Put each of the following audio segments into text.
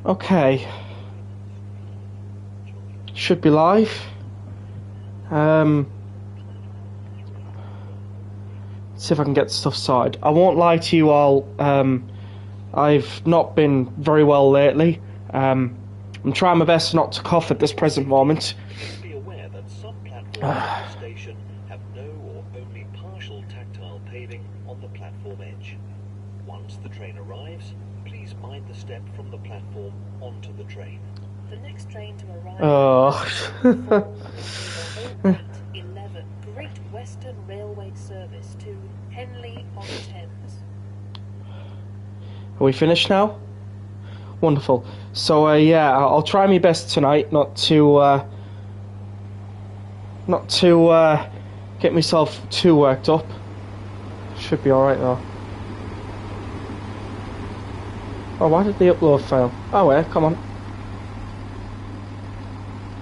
Okay. Should be live. See if I can get stuff sorted. I won't lie to you all. I've not been very well lately. I'm trying my best not to cough at this present moment. Be aware that some platforms on the station have no or only partial tactile paving on the platform edge. Once the train arrives, please mind the step from the platform onto the train. The next train to arrive. Oh. 11 Great Western Railway service to Henley on Thames. Are we finished now? Wonderful. So yeah, I'll try my best tonight not to get myself too worked up. Should be alright though. Oh, why did the upload fail? Oh yeah, come on.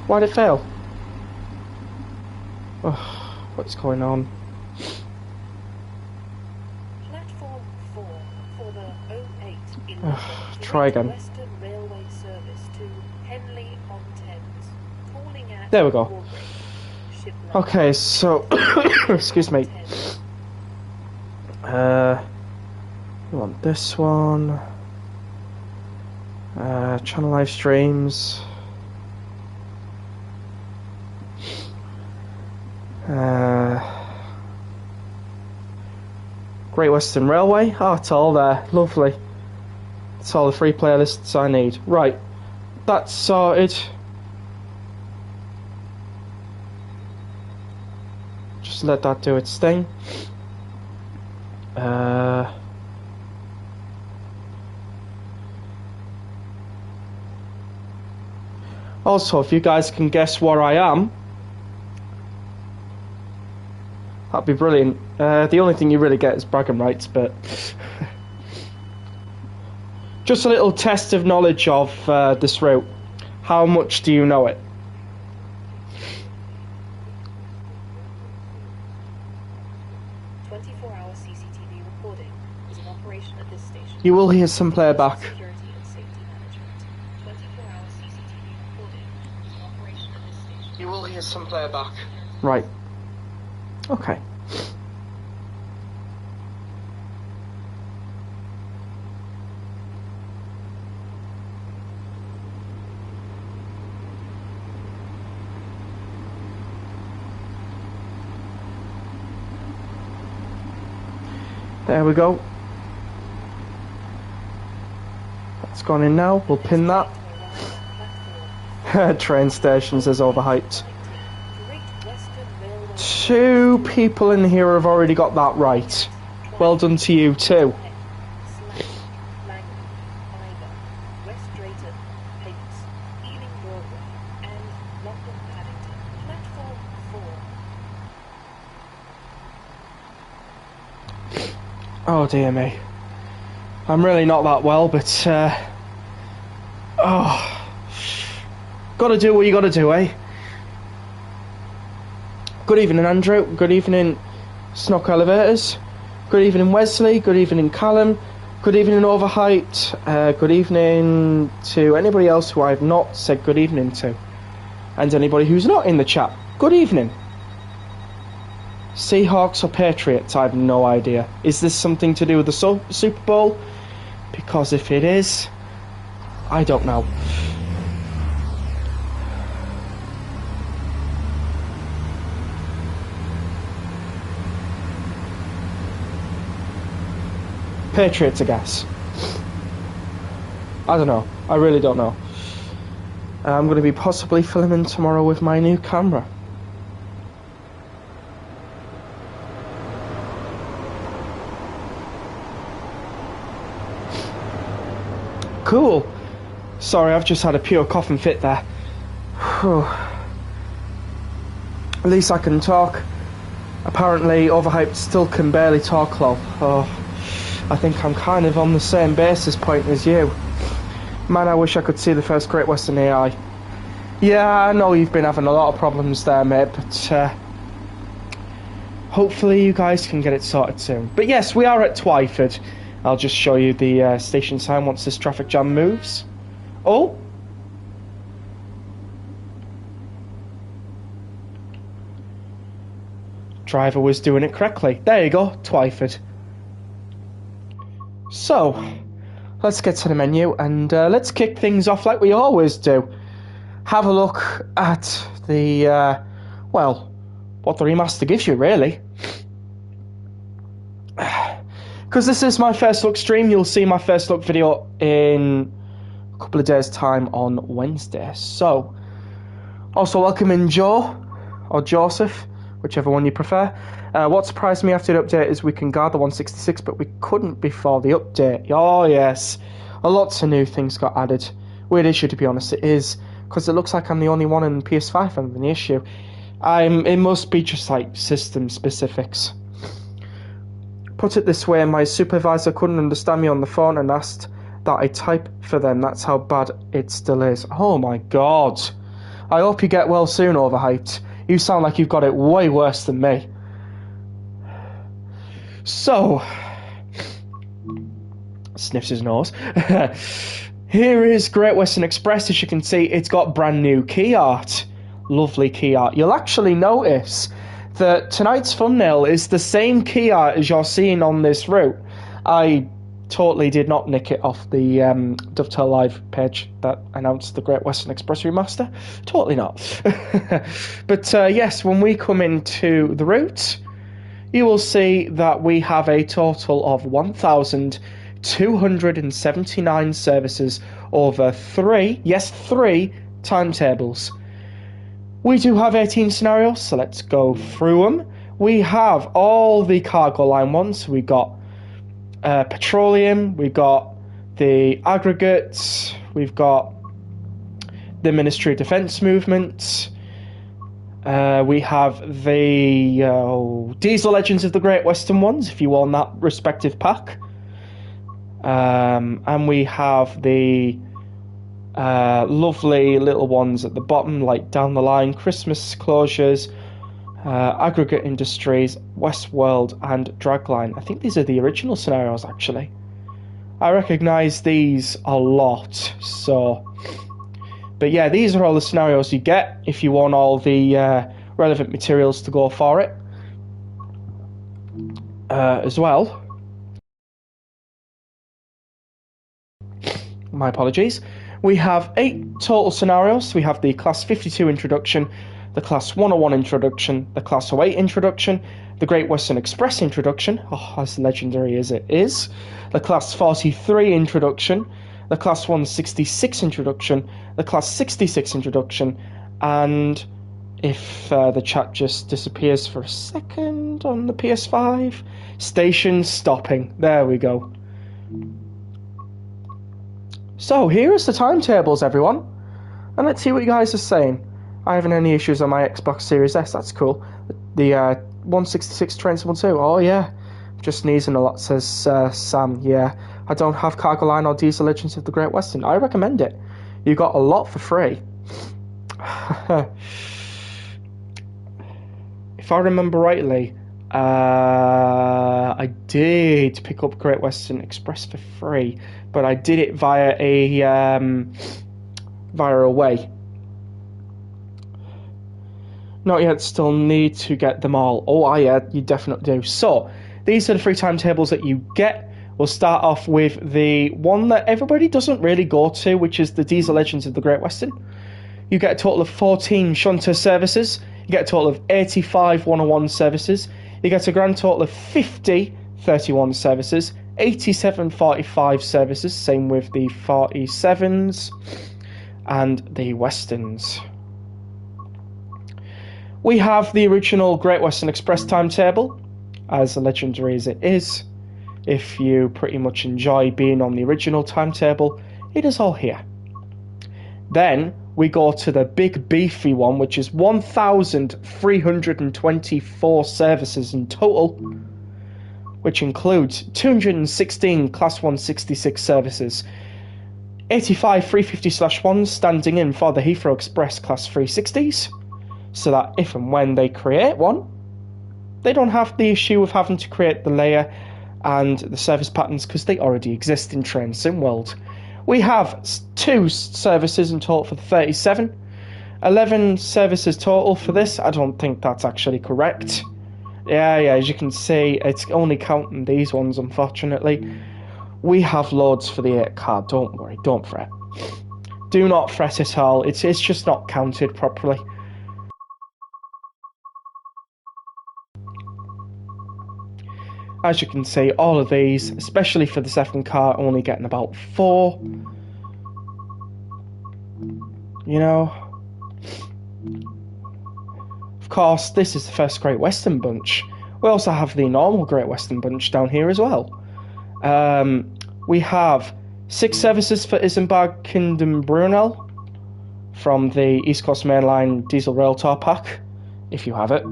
Why did it fail? Oh, what's going on? Platform 4 for the 08 Try again. Western Railway service to Henley on Thames. Calling at There we go. Okay, so excuse me. We want this one. Channel live streams. Great Western Railway. Oh, it's all there. Lovely. It's all the free playlists I need. Right. That's sorted. Just let that do its thing. Also, if you guys can guess where I am, that'd be brilliant. The only thing you really get is bragging rights, but just a little test of knowledge of this route. How much do you know it? You will hear some playback. You will hear some playback. Right. Okay. There we go. That's gone in now. We'll pin that. Train stations is overhyped. 2 people in here have already got that right. Well done to you too. Oh dear me. I'm really not that well, but gotta do what you gotta do, eh? Good evening, Andrew. Good evening, Snock Elevators. Good evening, Wesley. Good evening, Callum. Good evening, Overhyped. Good evening to anybody else who I've not said good evening to. And anybody who's not in the chat. Good evening. Seahawks or Patriots? I have no idea. Is this something to do with the Super Bowl? Because if it is, I don't know. Patriots, I guess. I don't know. I really don't know. I'm going to be possibly filming tomorrow with my new camera. Cool. Sorry, I've just had a pure coughing fit there. Whew. At least I can talk. Apparently, Overhyped still can barely talk, lol. Oh, I think I'm kind of on the same basis point as you. Man, I wish I could see the first Great Western AI. Yeah, I know you've been having a lot of problems there, mate, but hopefully you guys can get it sorted soon. But yes, we are at Twyford. I'll just show you the station sign once this traffic jam moves. Oh! Driver was doing it correctly. There you go, Twyford. So, let's get to the menu and let's kick things off like we always do. Have a look at the, well, what the remaster gives you, really. Because this is my first look stream, you'll see my first look video in a couple of days' time on Wednesday. So, also welcoming Joe, or Joseph, whichever one you prefer. What surprised me after the update is we can guard the 166, but we couldn't before the update. Oh yes, lots of new things got added. Weird issue, to be honest, it is, because it looks like I'm the only one in PS5 having the issue. It must be just like system specifics. Put it this way, my supervisor couldn't understand me on the phone and asked that I type for them. That's how bad it still is. Oh my god. I hope you get well soon, Overhyped. You sound like you've got it way worse than me. So, sniffs his nose. Here is Great Western Express. As you can see, it's got brand new key art. Lovely key art. You'll actually notice that tonight's thumbnail is the same key art as you're seeing on this route. I totally did not nick it off the Dovetail Live page that announced the Great Western Express remaster. Totally not. But yes, when we come into the route, you will see that we have a total of 1,279 services over three timetables. We do have 18 scenarios, so let's go through them. We have all the cargo line ones. We got petroleum, we've got the aggregates, we've got the Ministry of Defence movement, we have the Diesel Legends of the Great Western ones, if you own that respective pack, and we have the lovely little ones at the bottom, like down the line, Christmas closures, Aggregate Industries, Westworld, and Dragline. I think these are the original scenarios, actually. I recognise these a lot, so... But yeah, these are all the scenarios you get if you want all the relevant materials to go for it. As well. My apologies. We have 8 total scenarios. We have the Class 52 introduction, the Class 101 introduction, the Class 08 introduction, the Great Western Express introduction, as legendary as it is, the Class 43 introduction, the Class 166 introduction, the Class 66 introduction, and if the chat just disappears for a second on the PS5, station stopping. There we go. So here is the timetables, everyone, and let's see what you guys are saying. I haven't any issues on my Xbox Series S, that's cool. The 166 Train 1-2, oh yeah. Just sneezing a lot, says Sam. Yeah, I don't have Cargo Line or Diesel Legends of the Great Western. I recommend it. You got a lot for free. If I remember rightly, I did pick up Great Western Express for free, but I did it via a way. Not yet, still need to get them all. Oh, yeah, you definitely do. So, these are the 3 timetables that you get. We'll start off with the one that everybody doesn't really go to, which is the Diesel Legends of the Great Western. You get a total of 14 shunter services. You get a total of 85 101 services. You get a grand total of 50 31 services, 87 45 services, same with the 47s and the Westerns. We have the original Great Western Express timetable, as legendary as it is. If you pretty much enjoy being on the original timetable, it is all here. Then we go to the big beefy one, which is 1,324 services in total, which includes 216 Class 166 services, 85 350/1s standing in for the Heathrow Express Class 360s, so that if and when they create one, they don't have the issue of having to create the layer and the service patterns because they already exist in Train Sim World. We have 2 services in total for the 37. 11 services total for this. I don't think that's actually correct. Yeah, as you can see, it's only counting these ones, unfortunately. We have loads for the 8 car, don't worry, don't fret. Do not fret at all, it's just not counted properly. As you can see, all of these, especially for the 7 car, only getting about 4. You know. Of course, this is the first Great Western bunch. We also have the normal Great Western bunch down here as well. We have 6 services for Isambard Kingdom Brunel from the East Coast Mainline Diesel Rail Tour Pack, if you have it.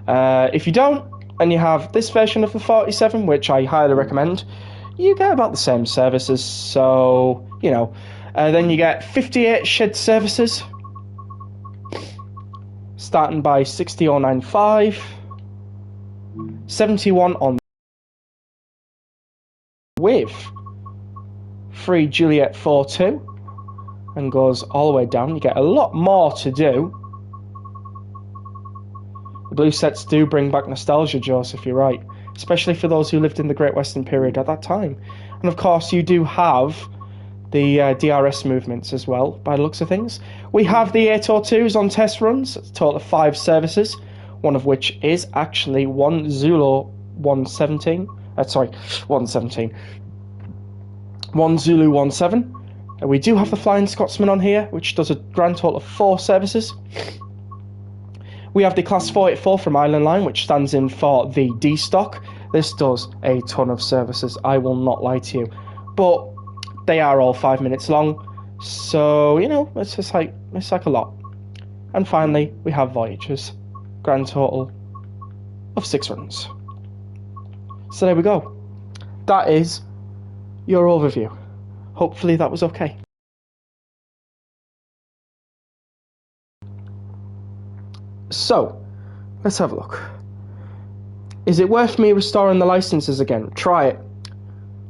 If you don't, and you have this version of the 47, which I highly recommend, you get about the same services, so, you know. Then you get 58 shed services, starting by 60095, 71 on with 3 Juliet 42, and goes all the way down. You get a lot more to do. The blue sets do bring back nostalgia, Joseph, you're right, especially for those who lived in the Great Western period at that time. And of course, you do have the DRS movements as well, by the looks of things. We have the 802s on test runs, a total of 5 services, one of which is actually 1 Zulu 117. 117. 1 Zulu 17. We do have the Flying Scotsman on here, which does a grand total of 4 services. We have the Class 484 from Island Line, which stands in for the D stock. This does a ton of services, I will not lie to you. But they are all 5 minutes long, so, you know, it's like a lot. And finally, we have Voyagers. Grand total of 6 runs. So there we go. That is your overview. Hopefully that was okay. So, let's have a look. Is it worth me restoring the licenses again? Try it.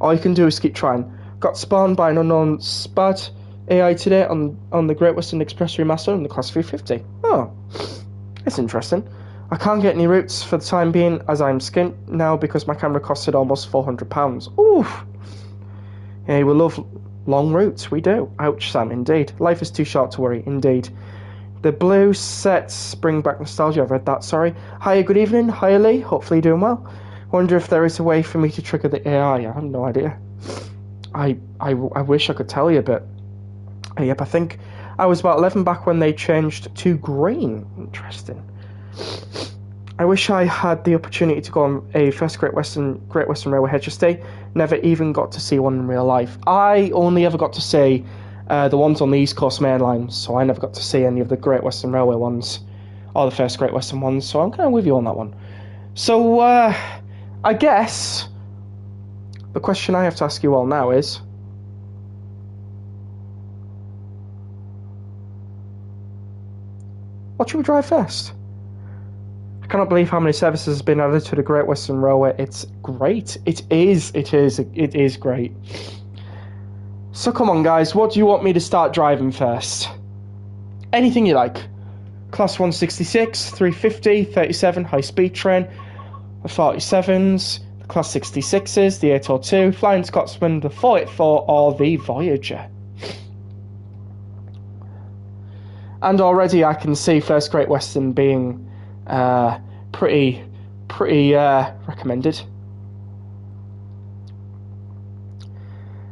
All you can do is keep trying. Got spawned by an unknown SPAD AI today on the Great Western Express Remaster in the Class 350. Oh, that's interesting. I can't get any routes for the time being as I'm skint now because my camera costed almost £400. Oof. Yeah, we love long routes, we do. Ouch, Sam, indeed. Life is too short to worry, indeed. The blue sets bring back nostalgia. I've read that, sorry. Hiya, good evening. Hiya, Lee. Hopefully you're doing well. Wonder if there is a way for me to trigger the AI. I have no idea. I wish I could tell you, but yep, I think I was about 11 back when they changed to green. Interesting. I wish I had the opportunity to go on a first Great Western Railway HST. Never even got to see one in real life. I only ever got to see the ones on the East Coast Main Line, so I never got to see any of the Great Western Railway ones, or the first Great Western ones, so I'm kind of with you on that one. So, I guess the question I have to ask you all now is, what should we drive first? I cannot believe how many services has been added to the Great Western Railway. It's great. It is great. So come on, guys, what do you want me to start driving first? Anything you like. Class 166, 350, 37, high-speed train, the 47s, the Class 66s, the 802, Flying Scotsman, the 484, or the Voyager. And already I can see First Great Western being pretty recommended.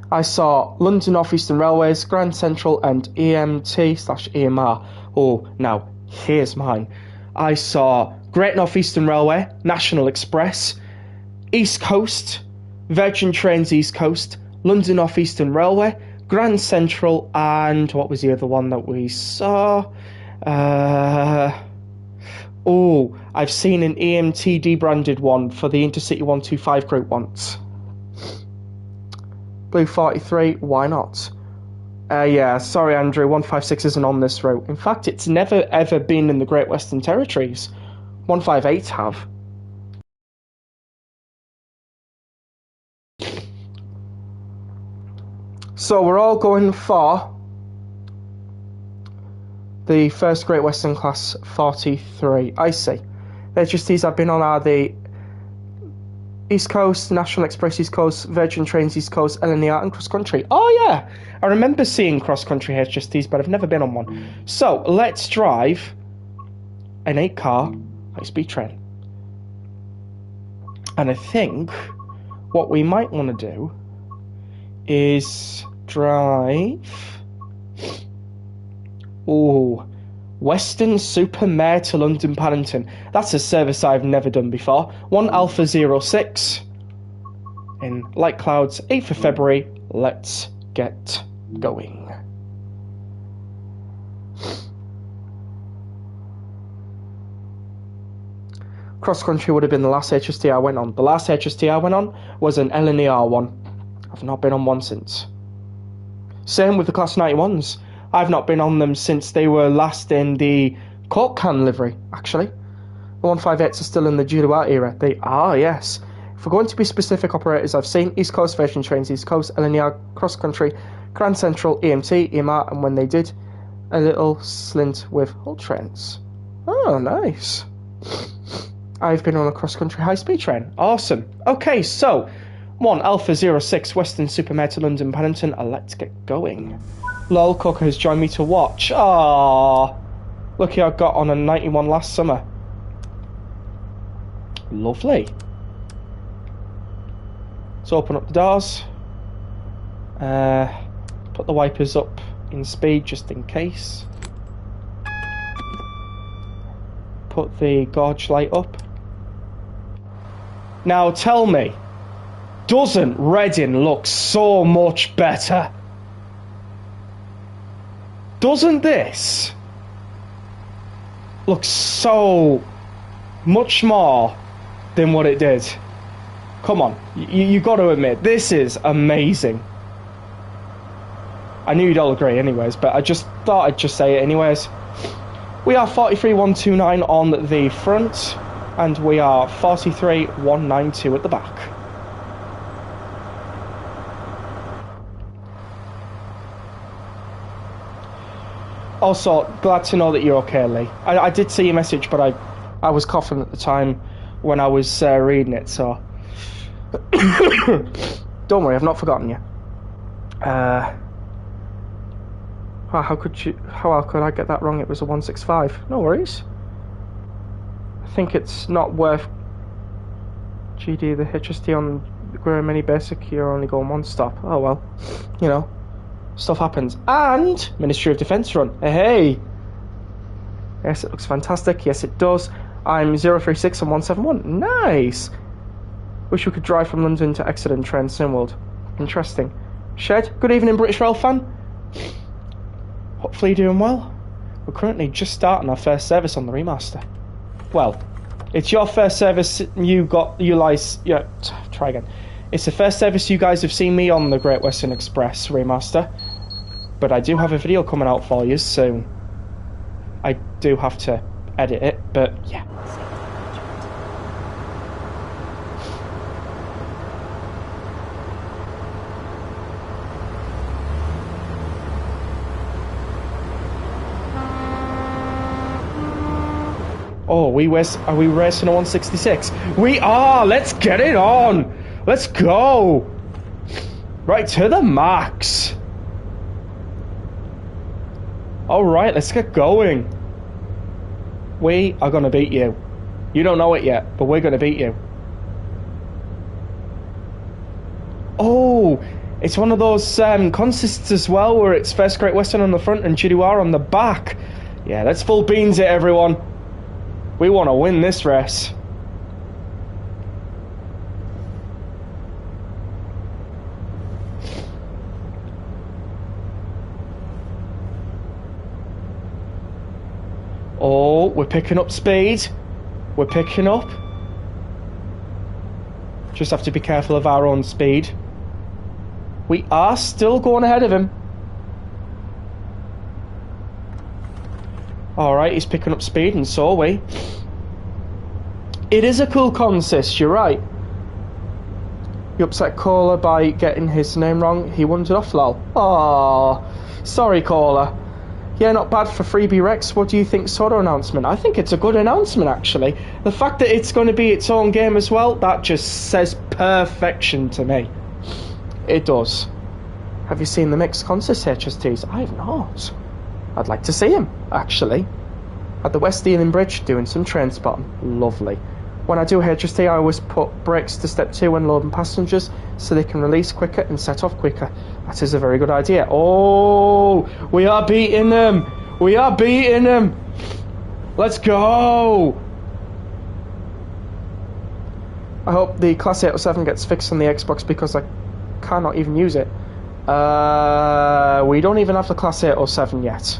I saw London North Eastern Railways, Grand Central, and EMT/EMR. Oh, now, here's mine. I saw Great North Eastern Railway, National Express, East Coast, Virgin Trains East Coast, London North Eastern Railway, Grand Central, and what was the other one that we saw? I've seen an EMT debranded one for the Intercity 125 group once. Blue 43, why not? Yeah, sorry Andrew, 156 isn't on this route. In fact, it's never ever been in the Great Western Territories. 158 have. So we're all going for the first Great Western Class 43. I see. The HSTs I've been on are the East Coast, National Express East Coast, Virgin Trains East Coast, LNER, and Cross Country. Oh yeah, I remember seeing Cross Country HSTs, but I've never been on one. So let's drive an 8-car high-speed train. And I think what we might want to do is drive... Ooh, Western Supermare to London Paddington. That's a service I've never done before. 1 Alpha 06 in light clouds, 8th of February. Let's get going. Cross Country would have been the last HST I went on. The last HST I went on was an LNER one. I've not been on one since. Same with the Class 91s. I've not been on them since they were last in the Coke can livery, actually. The 158s are still in the GWE era. They are, yes. If we're going to be specific operators, I've seen East Coast Virgin Trains, East Coast, LNER, Cross Country, Grand Central, EMT, EMR, and when they did, a little slint with Hull Trains. Oh, nice. I've been on a Cross Country high-speed train. Awesome. Okay, so 1 Alpha 06 Western Supermare to London Paddington. Let's get going. Lol, Coca has joined me to watch. Aww. Lucky I got on a 91 last summer. Lovely. Let's open up the doors. Put the wipers up in speed just in case. Put the gauge light up. Now tell me, doesn't Reading look so much better? Doesn't this look so much more than what it did? Come on, you got to admit, this is amazing. I knew you'd all agree anyways, but I just thought I'd just say it anyways. We are 43129 on the front, and we are 43192 at the back. Also, glad to know that you're okay, Lee. I did see your message, but I was coughing at the time when I was reading it, so... Don't worry, I've not forgotten you. How could I get that wrong? It was a 165. No worries. I think it's not worth... GD, the HST on the Grey Mini Basic, you're only going one stop. Oh well, you know. Stuff happens. And Ministry of Defence run. Hey! Yes, it looks fantastic. Yes, it does. I'm 036 and 171. Nice! Wish we could drive from London to Exeter and train Simworld. Interesting. Shed, good evening, British Rail fan. Hopefully you're doing well. We're currently just starting our first service on the remaster. Well, it's your first service try again. It's the first service you guys have seen me on the Great Western Express remaster, but I do have a video coming out for you soon. I do have to edit it, but yeah. Oh, are we racing a 166? We are! Let's get it on! Let's go! Right to the max! Alright, let's get going. We are going to beat you. You don't know it yet, but we're going to beat you. Oh, it's one of those consists as well, where it's First Great Western on the front and GWE on the back. Yeah, let's full beans it, everyone. We want to win this race. Oh, we're picking up speed. We're picking up. Just have to be careful of our own speed. We are still going ahead of him. Alright, he's picking up speed, and so are we. It is a cool consist, you're right. You upset Caller by getting his name wrong. He wandered off, lol. Oh, sorry, Caller. Yeah, not bad for Freebie Rex. What do you think, Soda announcement? I think it's a good announcement, actually. The fact that it's going to be its own game as well, that just says perfection to me. It does. Have you seen the mixed consist HSTs? I have not. I'd like to see him, actually. At the West Ealing Bridge, doing some train spotting. Lovely. When I do HST, I always put brakes to step 2 when loading passengers, so they can release quicker and set off quicker. That is a very good idea. Oh, we are beating them. We are beating them. Let's go. I hope the Class 807 gets fixed on the Xbox because I cannot even use it. We don't even have the Class 807 yet.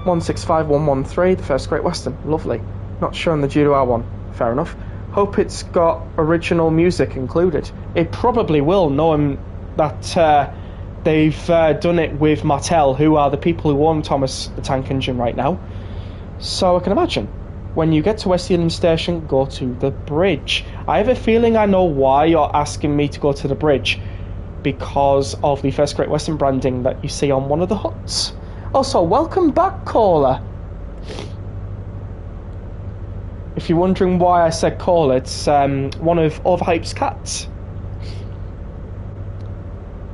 $165,113, the First Great Western. Lovely. Not showing the GWE one. Fair enough. Hope it's got original music included. It probably will, knowing that they've done it with Mattel, who are the people who own Thomas the Tank Engine right now. So I can imagine. When you get to West Ealing Station, go to the bridge. I have a feeling I know why you're asking me to go to the bridge. Because of the First Great Western branding that you see on one of the huts. Also, welcome back, Caller. If you're wondering why I said Caller, it's one of Overhype's cats.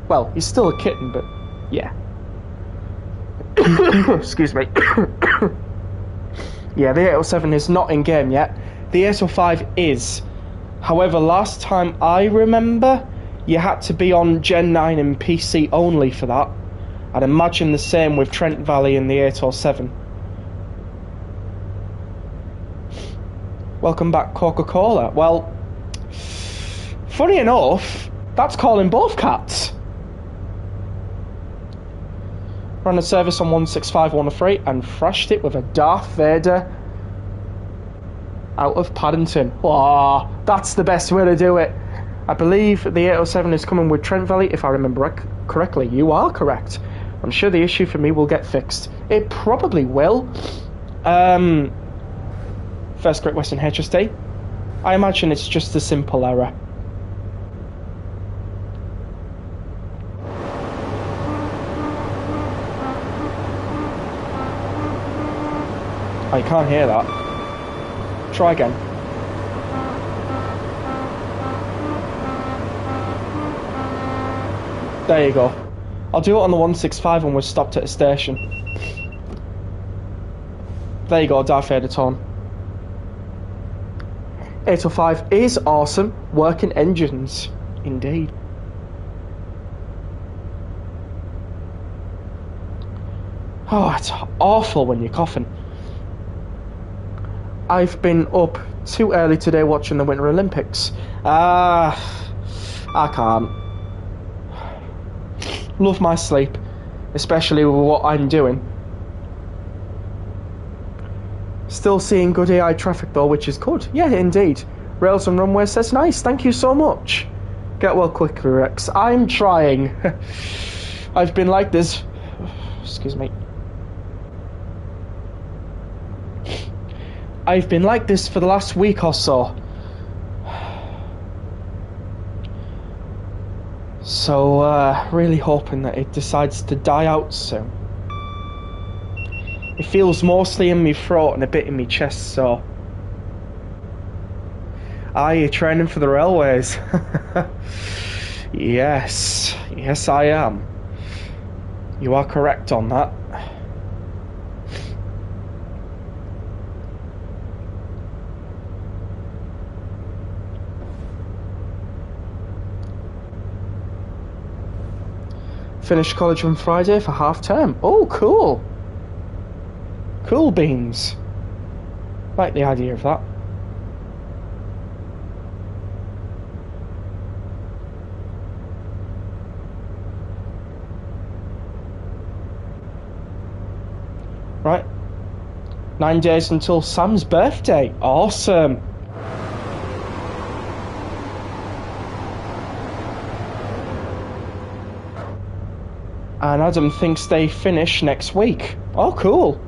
Well, he's still a kitten, but yeah. Excuse me. Yeah, the 807 is not in game yet. The 805 is. However, last time I remember, you had to be on Gen 9 and PC only for that. I'd imagine the same with Trent Valley and the 807. Welcome back, Coca-Cola. Well, funny enough, that's calling both cats. Ran a service on 165-103 and thrashed it with a Darth Vader out of Paddington. Oh, that's the best way to do it. I believe the 807 is coming with Trent Valley, if I remember correctly. You are correct. I'm sure the issue for me will get fixed. It probably will. First Great Western HST. I imagine it's just a simple error. I can't hear that. Try again. There you go. I'll do it on the 165 when we're stopped at a station. There you go, Darth Vader tone. 805 is awesome. Working engines. Indeed. Oh, it's awful when you're coughing. I've been up too early today watching the Winter Olympics. I can't. Love my sleep, especially with what I'm doing. Still seeing good AI traffic though, which is good. Yeah, indeed. Rails and Runway says nice, thank you so much. Get well quickly, Rex. I'm trying. I've been like this. Excuse me. I've been like this for the last week or so. So, really hoping that it decides to die out soon. It feels mostly in my throat and a bit in my chest, so... Ah, you're training for the railways. Yes. Yes, I am. You are correct on that. Finished college on Friday for half term. Oh, cool. Cool beans. Like the idea of that. Right. 9 days until Sam's birthday. Awesome. And Adam thinks they finish next week. Oh, cool.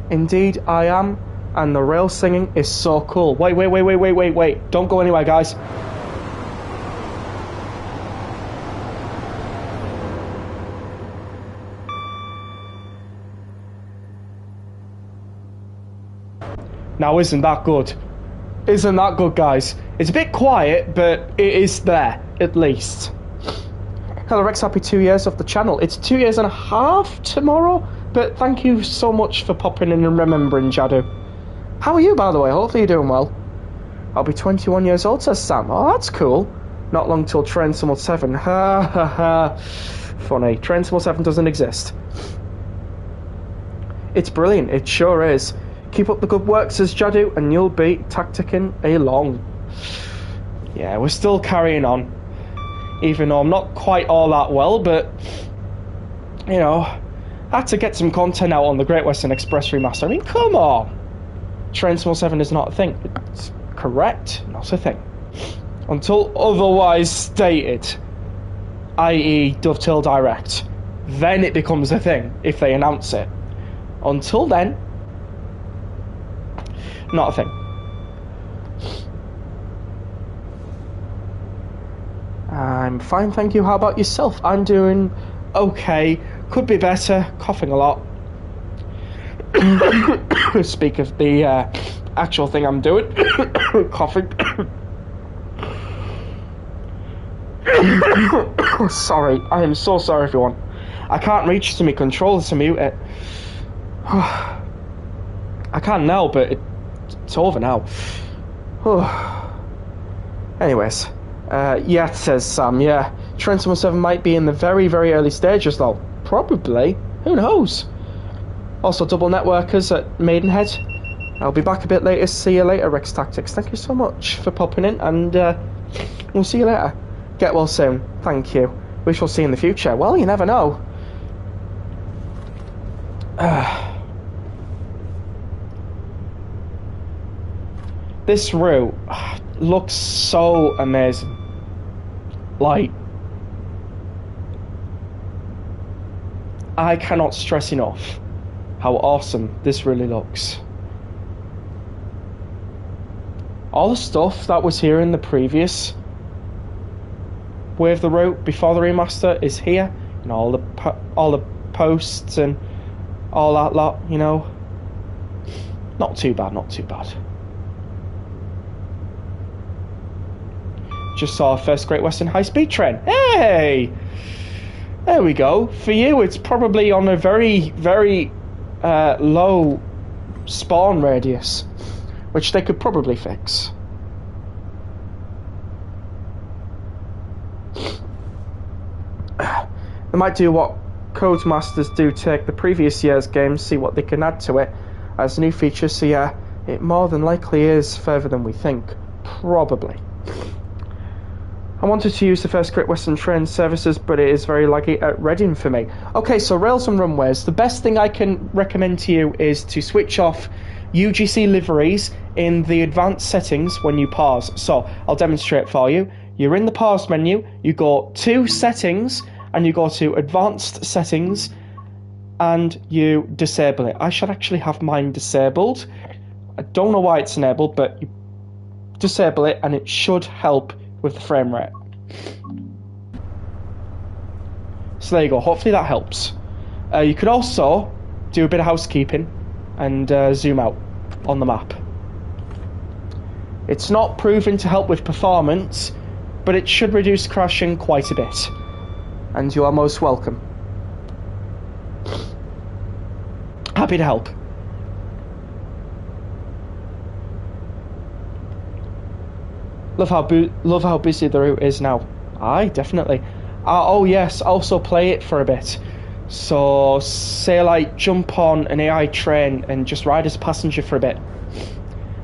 Indeed, I am And the rail singing is so cool. Wait. Don't go anywhere, guys. Now, isn't that good? Isn't that good, guys? It's a bit quiet, but it is there, at least. Hello, Rex. Happy 2 years of the channel. It's 2 years and a half tomorrow, but thank you so much for popping in and remembering, Jadu. How are you, by the way? Hopefully you're doing well. I'll be 21 years old, says Sam. Oh, that's cool. Not long till Train Simul 7. Ha ha ha. Funny. Train Simul 7 doesn't exist. It's brilliant. It sure is. Keep up the good work, says Jadu, and you'll be tacticking along. Yeah, we're still carrying on. Even though I'm not quite all that well, but, you know, I had to get some content out on the Great Western Express remaster. I mean, come on. Train Simul 7 is not a thing. It's correct, not a thing. Until otherwise stated, i.e. Dovetail Direct, then it becomes a thing if they announce it. Until then, not a thing. I'm fine, thank you. How about yourself? I'm doing okay. Could be better. Coughing a lot. Speak of the actual thing I'm doing. Coughing. Sorry. I am so sorry, everyone. I can't reach to my controller to mute it. I can now, but it's over now. Anyways. Yeah, says Sam, yeah. Train Simul 7 might be in the very, very early stages, though. Probably. Who knows? Also, double networkers at Maidenhead. I'll be back a bit later. See you later, Rex Tactics. Thank you so much for popping in, and we'll see you later. Get well soon. Thank you. We shall see in the future. Well, you never know. This route looks so amazing. Like, I cannot stress enough how awesome this really looks. All the stuff that was here in the previous with the route before the remaster is here, and all the posts and all that lot, you know. Not too bad, not too bad. Just saw our first Great Western high-speed train. Hey! There we go. For you, it's probably on a very, very low spawn radius, which they could probably fix. They might do what Codemasters do, take the previous year's games, see what they can add to it as new features. So yeah, it more than likely is further than we think. Probably. I wanted to use the first Great Western train services, but it is very laggy at Reading for me. Okay, so rails and runways. The best thing I can recommend to you is to switch off UGC liveries in the advanced settings when you pause. So, I'll demonstrate for you. You're in the pause menu, you go to settings, and you go to advanced settings, and you disable it. I should actually have mine disabled. I don't know why it's enabled, but you disable it, and it should help with the frame rate. So there you go, hopefully that helps. You could also do a bit of housekeeping and zoom out on the map. It's not proven to help with performance, but it should reduce crashing quite a bit. And you are most welcome. Happy to help. Love how busy the route is now. Aye, definitely. Oh yes, also play it for a bit. So say like jump on an AI train and just ride as a passenger for a bit.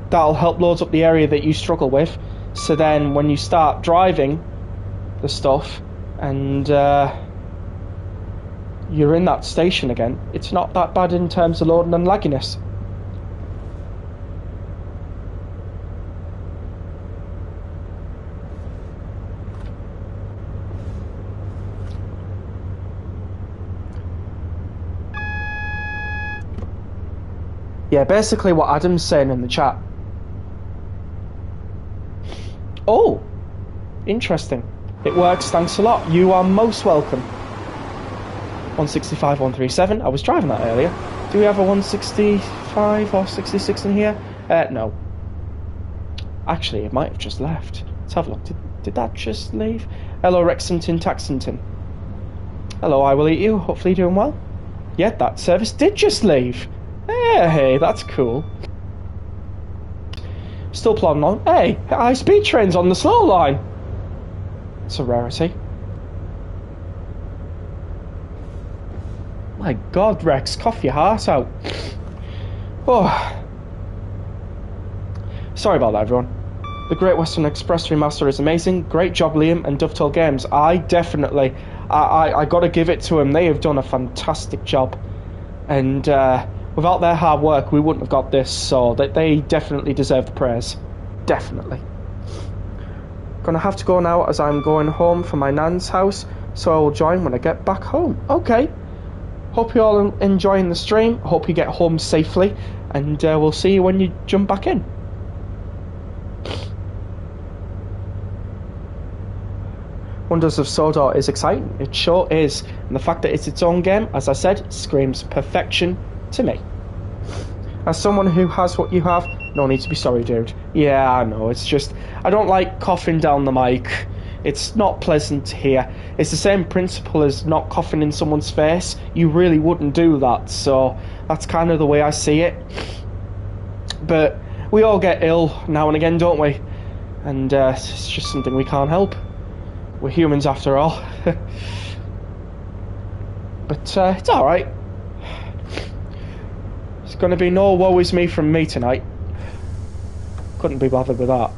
That'll help load up the area that you struggle with. So then when you start driving the stuff and you're in that station again, it's not that bad in terms of loading and lagginess. Yeah, basically what Adam's saying in the chat. Oh, interesting. It works, thanks a lot. You are most welcome. 165, 137. I was driving that earlier. Do we have a 165 or 66 in here? No. Actually, it might have just left. Let's have a look. Did that just leave? Hello, Rexington, Taxington. Hello, I will eat you. Hopefully you're doing well. Yeah, that service did just leave. Hey, that's cool. Still plodding on. Hey, high-speed trains on the slow line. It's a rarity. My God, Rex, cough your heart out. Oh. Sorry about that, everyone. The Great Western Express Remaster is amazing. Great job, Liam and Dovetail Games. I definitely... I got to give it to them. They have done a fantastic job. And without their hard work, we wouldn't have got this. So they definitely deserve the praise. Definitely. Gonna have to go now as I'm going home from my nan's house. So I will join when I get back home. Okay. Hope you're all enjoying the stream. Hope you get home safely. And we'll see you when you jump back in. Wonders of Sodor is exciting. It sure is. And the fact that it's its own game, as I said, screams perfection to me. As someone who has what you have, no need to be sorry, dude. Yeah, I know. It's just, I don't like coughing down the mic. It's not pleasant to hear. It's the same principle as not coughing in someone's face. You really wouldn't do that. So that's kind of the way I see it. But we all get ill now and again, don't we? And it's just something we can't help. We're humans after all. But it's alright. There's going to be no woe is me from me tonight. Couldn't be bothered with that.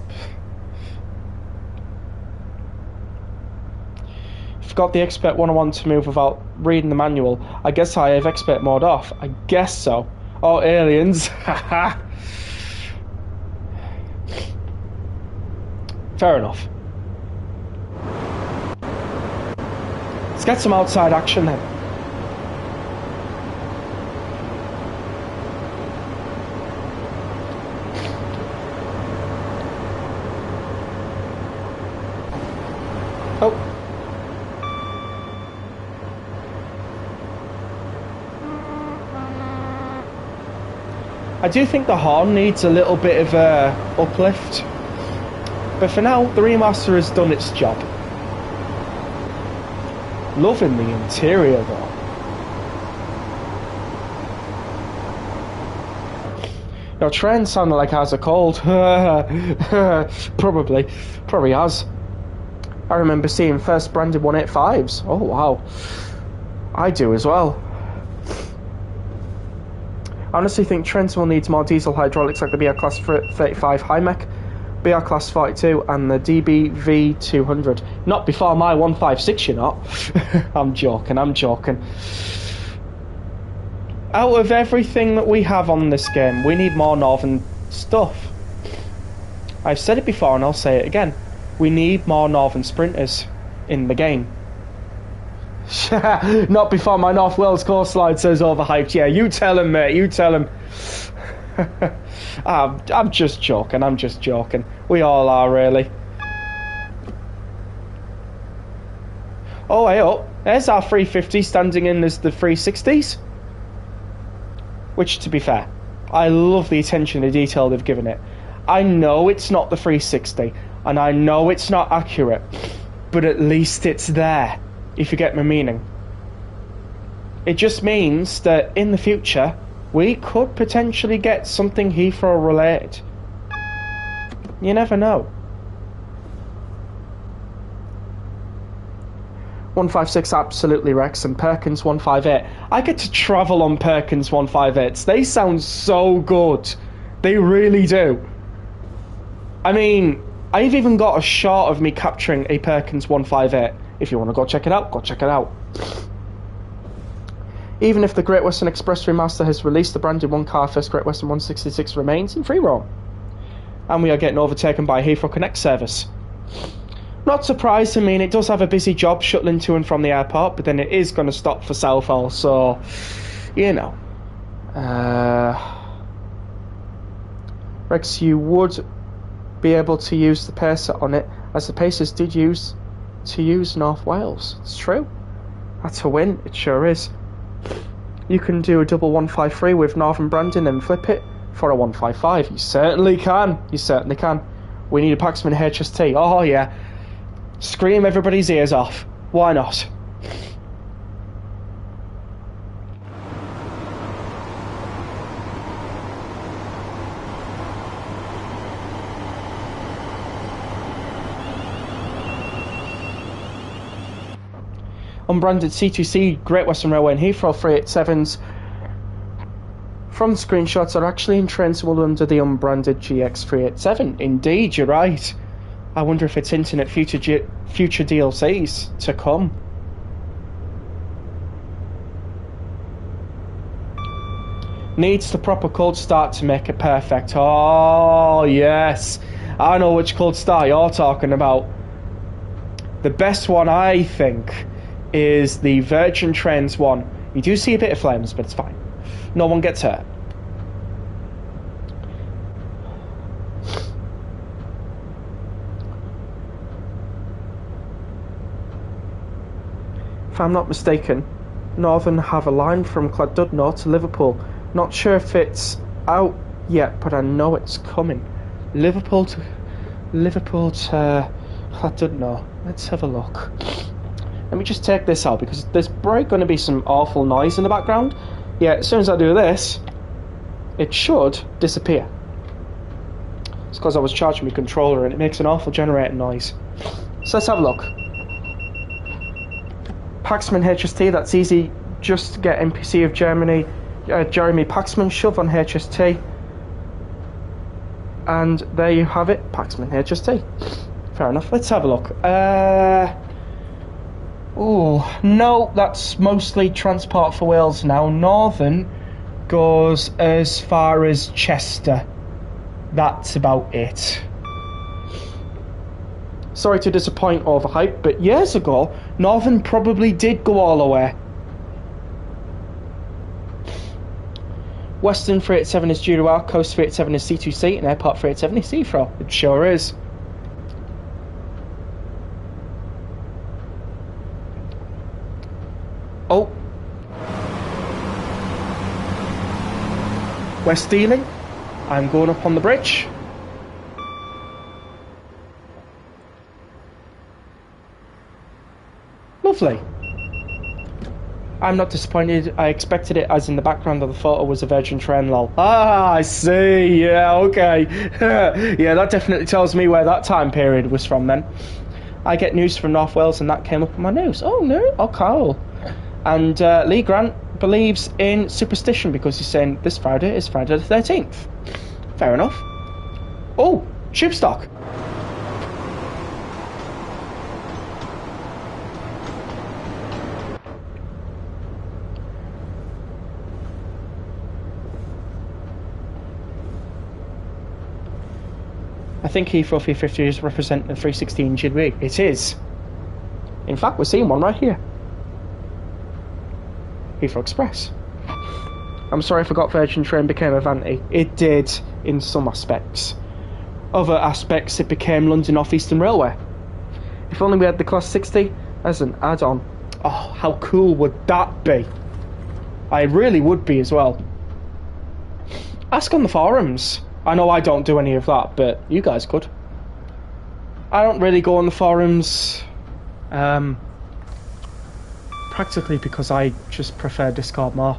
Forgot the expert 101 to move without reading the manual. I guess I have expert mode off. I guess so. Oh, aliens. Haha. Fair enough. Let's get some outside action then. Oh. I do think the horn needs a little bit of a uplift. But for now, the remaster has done its job. Loving the interior though. Your train sounded like it has a cold. Probably has. I remember seeing first branded 185s. Oh wow. I do as well. I honestly think Trent will need more diesel hydraulics like the BR Class 35 High Mech, BR Class 42 and the DBV 200. Not before my 156, you're not. I'm joking. Out of everything that we have on this game, we need more northern stuff. I've said it before and I'll say it again. We need more northern sprinters in the game. Not before my North Wales coastline says overhyped. Yeah, you tell him, mate. You tell him. I'm just joking. We all are, really. Oh, hey, oh. There's our 350 standing in as the 360s. Which, to be fair, I love the attention to detail they've given it. I know it's not the 360, and I know it's not accurate, but at least it's there, if you get my meaning. It just means that in the future, we could potentially get something Heathrow related. You never know. 156 absolutely Rex, and Perkins 158. I get to travel on Perkins 158s. They sound so good. They really do. I mean, I've even got a shot of me capturing a Perkins 158. If you want to go check it out, go check it out. Even if the Great Western Express Remaster has released, the branded one car first Great Western 166 remains in free roam. And we are getting overtaken by Heathrow Connect service. Not surprised, I mean, it does have a busy job shuttling to and from the airport, but then it is going to stop for Southall, so, you know. Rex, you would be able to use the pacer on it, as the pacers did use North Wales. It's true. That's a win. It sure is. You can do a double 153 with Northern branding and flip it for a 155. You certainly can. You certainly can. We need a Paxman HST. Oh yeah. Scream everybody's ears off. Why not? Unbranded C2C, Great Western Railway and Heathrow 387s from the screenshots are actually intransferable under the unbranded GX387. Indeed, you're right. I wonder if it's hinting at future DLCs to come. Needs the proper cold start to make it perfect. Oh, yes. I know which cold start you're talking about. The best one, I think, is the Virgin Trains one. You do see a bit of flames, but it's fine. No one gets hurt. If I'm not mistaken, Northern have a line from Llandudno to Liverpool. Not sure if it's out yet, but I know it's coming. Liverpool to Llandudno. Let's have a look. Let me just take this out because there's probably going to be some awful noise in the background. Yeah, as soon as I do this, it should disappear. It's because I was charging my controller and it makes an awful generating noise. So let's have a look. Paxman HST, that's easy. Just get NPC of Germany, Jeremy Paxman, shove on HST. And there you have it, Paxman HST. Fair enough, let's have a look. Oh, no, that's mostly Transport for Wales now. Northern goes as far as Chester. That's about it. Sorry to disappoint Overhype, but years ago, Northern probably did go all the way. Western 387 is GWE, Coast 387 is C2C, and Airport 387 is Heathrow. It sure is. Oh. We're stealing. I'm going up on the bridge. Lovely. I'm not disappointed. I expected it, as in the background of the photo was a Virgin train, lol. Ah, I see. Yeah, okay. Yeah, that definitely tells me where that time period was from then. I get news from North Wales and that came up on my news. Oh, no. Oh, cool. And Lee Grant believes in superstition because he's saying this Friday is Friday the 13th. Fair enough. Oh, tube stock. I think Heathrow 350 is representing the 316 GWE. It is. In fact, we're seeing one right here. Heathrow Express. I'm sorry I forgot Virgin Train became Avanti. It did, in some aspects. Other aspects, it became London North Eastern Railway. If only we had the Class 60 as an add-on. Oh, how cool would that be? I really would be as well. Ask on the forums. I know I don't do any of that, but you guys could. I don't really go on the forums, practically because I just prefer Discord more.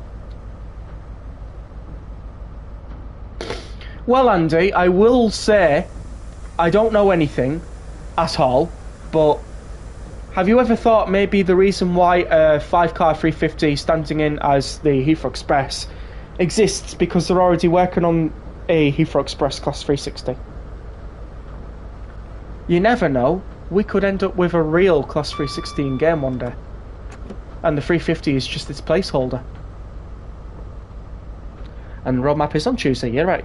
Well, Andy, I will say I don't know anything at all, but have you ever thought maybe the reason why a 5-car 350 standing in as the Heathrow Express exists because they're already working on a Heathrow Express Class 360? You never know. We could end up with a real Class 316 game one day. And the 350 is just its placeholder. And roadmap is on Tuesday, you're right.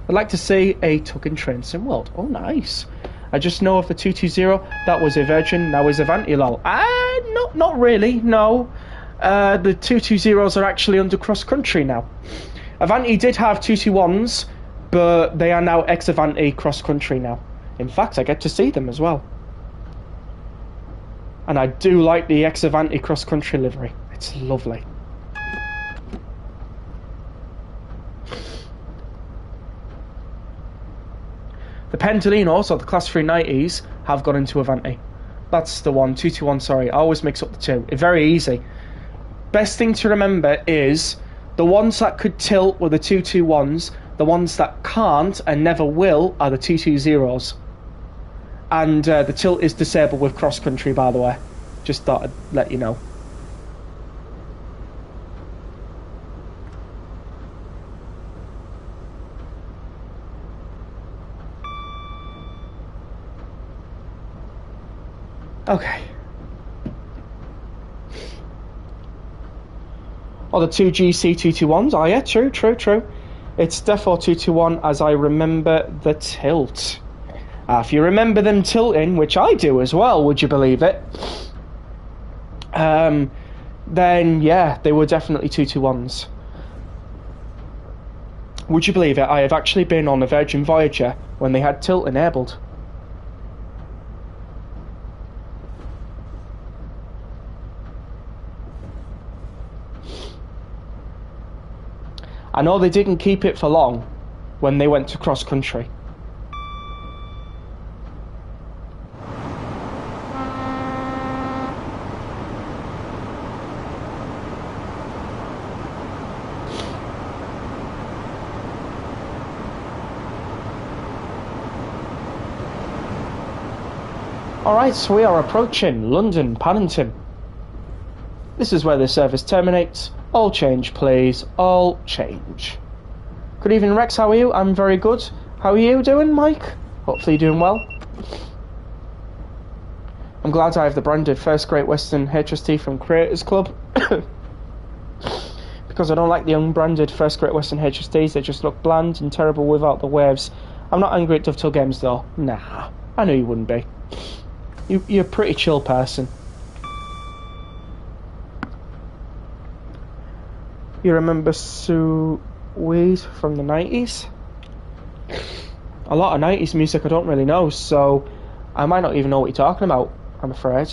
I'd like to see a Tugging Train Sim World. Oh, nice. I just know of the 220, that was a Virgin, now is Avanti lol. No, not really, no. The 220s are actually under cross country now. Avanti did have 221s but they are now ex-Avanti cross-country now. In fact, I get to see them as well. And I do like the ex-Avanti cross-country livery. It's lovely. The Pendolinos, or the Class 390s, have gone into Avanti. That's the one, 221, sorry. I always mix up the two. It's very easy. Best thing to remember is the ones that could tilt were the 221s. The ones that can't and never will are the 220s. And the tilt is disabled with cross-country, by the way. Just thought I'd let you know. Okay. Oh, the two GC 221s. Oh, yeah, true. It's defo 221 as I remember the tilt. If you remember them tilting, which I do as well, would you believe it? Then, yeah, they were definitely 221s. Would you believe it? I have actually been on a Virgin Voyager when they had tilt enabled. I know they didn't keep it for long when they went to cross country. Alright, so we are approaching London, Paddington. This is where the service terminates. All change, please. All change. Good evening, Rex. How are you? I'm very good. How are you doing, Mike? Hopefully you're doing well. I'm glad I have the branded First Great Western HST from Creators Club. Because I don't like the unbranded First Great Western HSTs. They just look bland and terrible without the waves. I'm not angry at Dovetail Games, though. Nah, I know you wouldn't be. You're a pretty chill person. You remember Sue Weed from the 90s? A lot of 90s music I don't really know, so I might not even know what you're talking about, I'm afraid.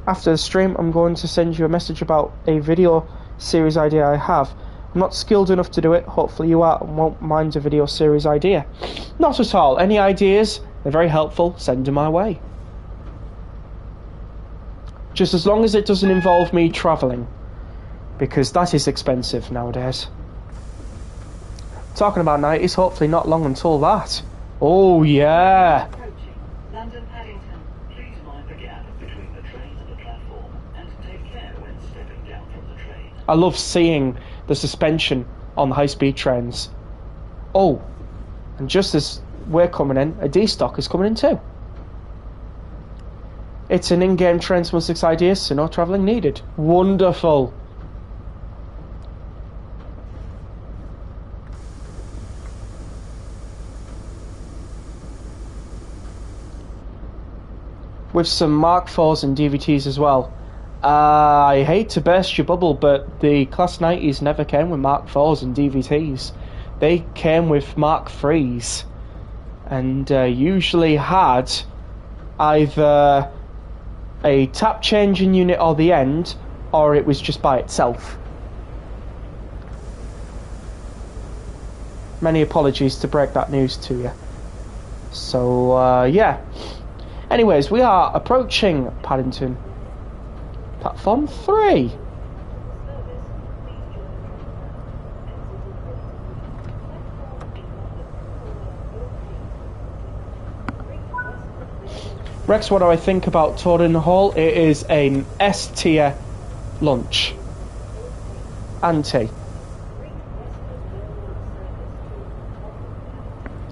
After the stream, I'm going to send you a message about a video series idea I have. I'm not skilled enough to do it. Hopefully you are and won't mind a video series idea. Not at all. Any ideas? They're very helpful. Send them my way. Just as long as it doesn't involve me travelling, because that is expensive nowadays. Talking about 90s, hopefully not long until that. Oh yeah. Approaching London Paddington. Please mind the gap between the train and the platform, and take care when stepping down from the train. I love seeing the suspension on the high-speed trains. Oh, and just as we're coming in, a D-stock is coming in too. It's an in-game Train 16 idea, so no travelling needed. Wonderful. With some Mark IVs and DVTs as well. I hate to burst your bubble, but the Class 90s never came with Mark IVs and DVTs. They came with Mark IIIs. And usually had either a tap changing unit or the end, or it was just by itself. Many apologies to break that news to you. So, yeah. Anyways, we are approaching Paddington. Platform 3. Rex, what do I think about Touring the Hall? It is an S-tier lunch. And tea.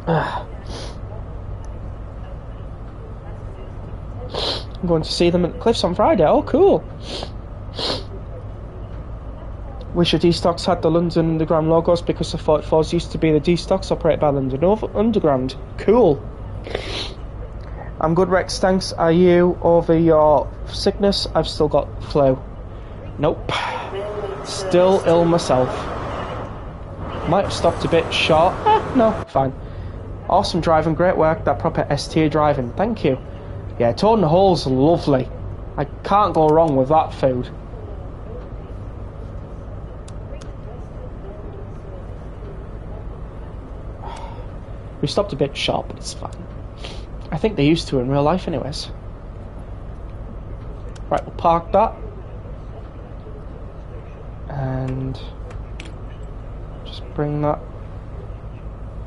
I'm going to see them at the Cliffs on Friday. Oh, cool. Wish the D-Stocks had the London Underground logos, because the 44s used to be the D-Stocks operated by London Underground. Cool. I'm good, Rex, thanks. Are you over your sickness? I've still got flu. Nope. Still ill myself. Might have stopped a bit short. No, fine. Awesome driving, great work. That proper S-tier driving. Thank you. Yeah, Toad in the Hole's lovely. I can't go wrong with that food. We stopped a bit short, but it's fine. I think they used to in real life anyways. Right, we'll park that. And just bring that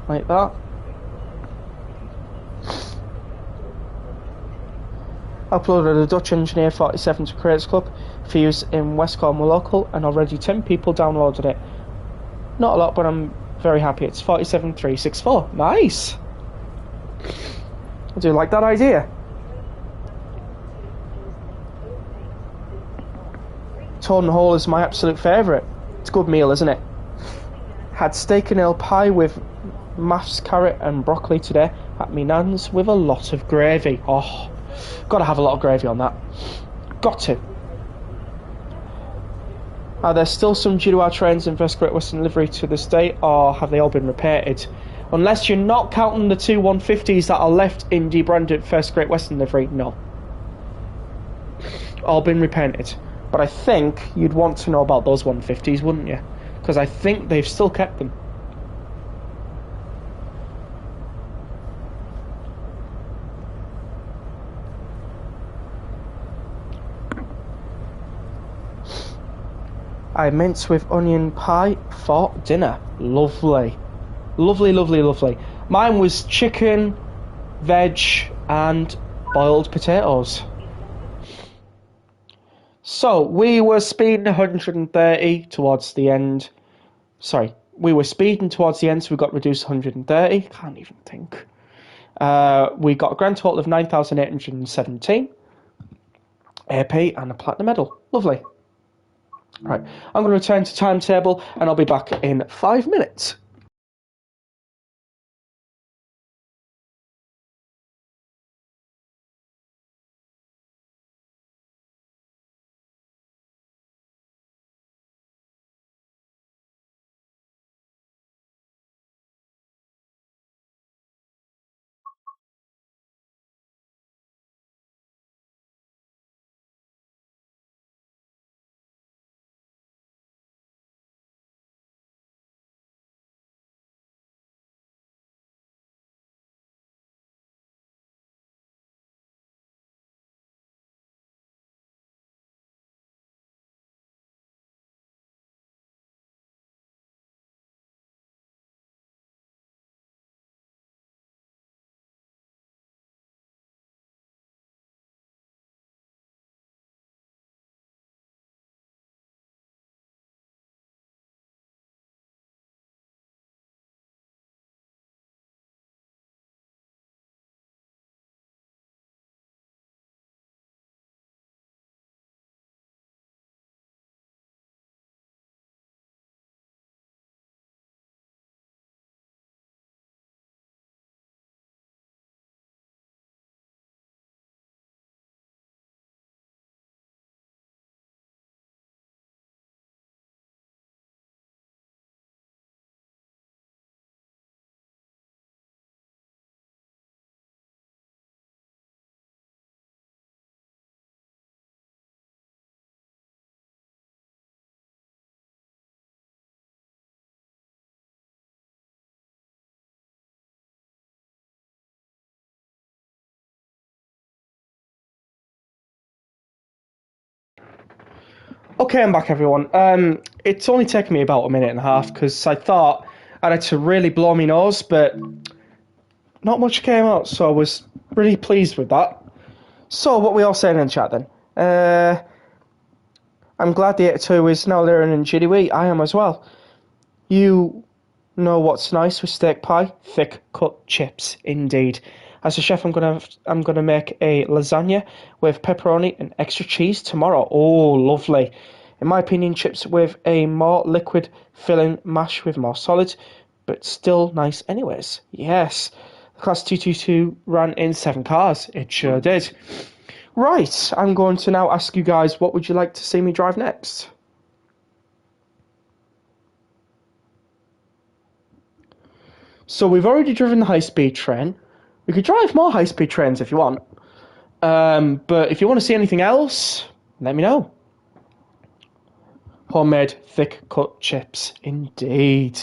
like that. Uploaded a Dutch Engineer 47 to Creators Club for use in West Cornwall local, and already 10 people downloaded it. Not a lot, but I'm very happy. It's 47364. Nice. I do like that idea. Toad in the Hole is my absolute favourite. It's a good meal, isn't it? Had steak and ale pie with maths, carrot and broccoli today at me nan's with a lot of gravy. Oh, gotta have a lot of gravy on that. Got to. Are there still some GWE trains in First Great Western livery to this day, or have they all been repaired? Unless you're not counting the two 150s that are left in debranded First Great Western livery, no. All been repainted. But I think you'd want to know about those 150s, wouldn't you? Because I think they've still kept them. I mince with onion pie for dinner. Lovely. Lovely, lovely, lovely. Mine was chicken, veg, and boiled potatoes. So, we were speeding 130 towards the end. Sorry, we were speeding towards the end, so we got reduced to 130. Can't even think. We got a grand total of 9,817 AP and a platinum medal. Lovely. Right, I'm going to return to timetable and I'll be back in 5 minutes. Okay, I'm back, everyone. It's only taken me about a minute and a half because I thought I had to really blow my nose, but not much came out, so I was really pleased with that. So, what we all saying in the chat then? I'm glad the 82 is now learning in GWE. I am as well. You know what's nice with steak pie? Thick cut chips, indeed. As a chef, I'm gonna make a lasagna with pepperoni and extra cheese tomorrow. Oh, lovely. In my opinion, chips with a more liquid filling, mash with more solids, but still nice anyways. Yes. Class 222 ran in 7 cars. It sure did. Right, I'm going to now ask you guys, what would you like to see me drive next? So we've already driven the high-speed train. We could drive more high-speed trains if you want. But if you want to see anything else, let me know. Homemade thick-cut chips, indeed.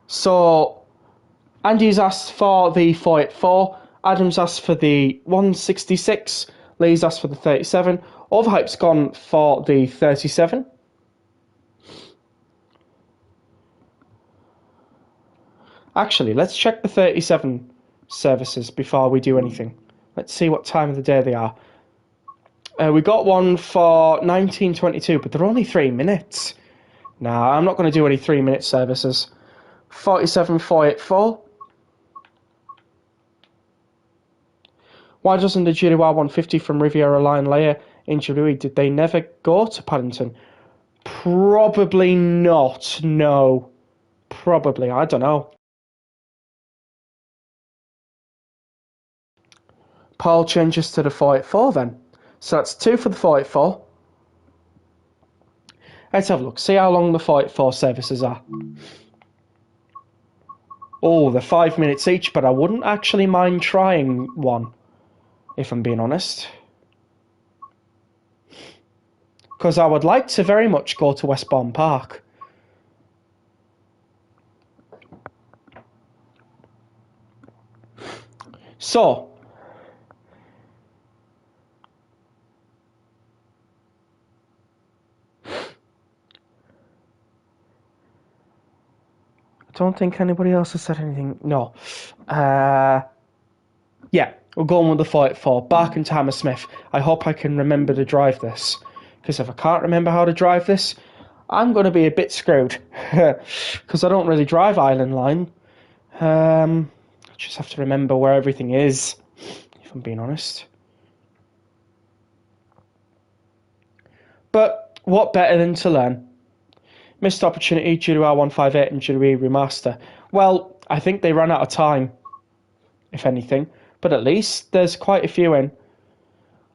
So, Andy's asked for the 484, Adam's asked for the 166, Lee's asked for the 37, Overhype's gone for the 37. Actually, let's check the 37 services before we do anything. Let's see what time of the day they are. We got one for 1922, but they're only 3 minutes. Nah, I'm not going to do any 3-minute services. 47 484. Why doesn't the GWE 150 from Riviera Line layer in GWE? Did they never go to Paddington? Probably not, no. Probably, I don't know. Paul changes to the 484 then. So that's 2 for the 484. Let's have a look. See how long the 484 services are. Oh, they're 5 minutes each, but I wouldn't actually mind trying one, if I'm being honest. Because I would like to very much go to Westbourne Park. So, I don't think anybody else has said anything. No. Yeah, we're going with the 484. Barking to Hammersmith. I hope I can remember to drive this. Because if I can't remember how to drive this, I'm going to be a bit screwed. Because I don't really drive Island Line. I just have to remember where everything is, if I'm being honest. But what better than to learn? Missed opportunity, GWE 158 and GWE Remaster. Well, I think they ran out of time, if anything. But at least there's quite a few in.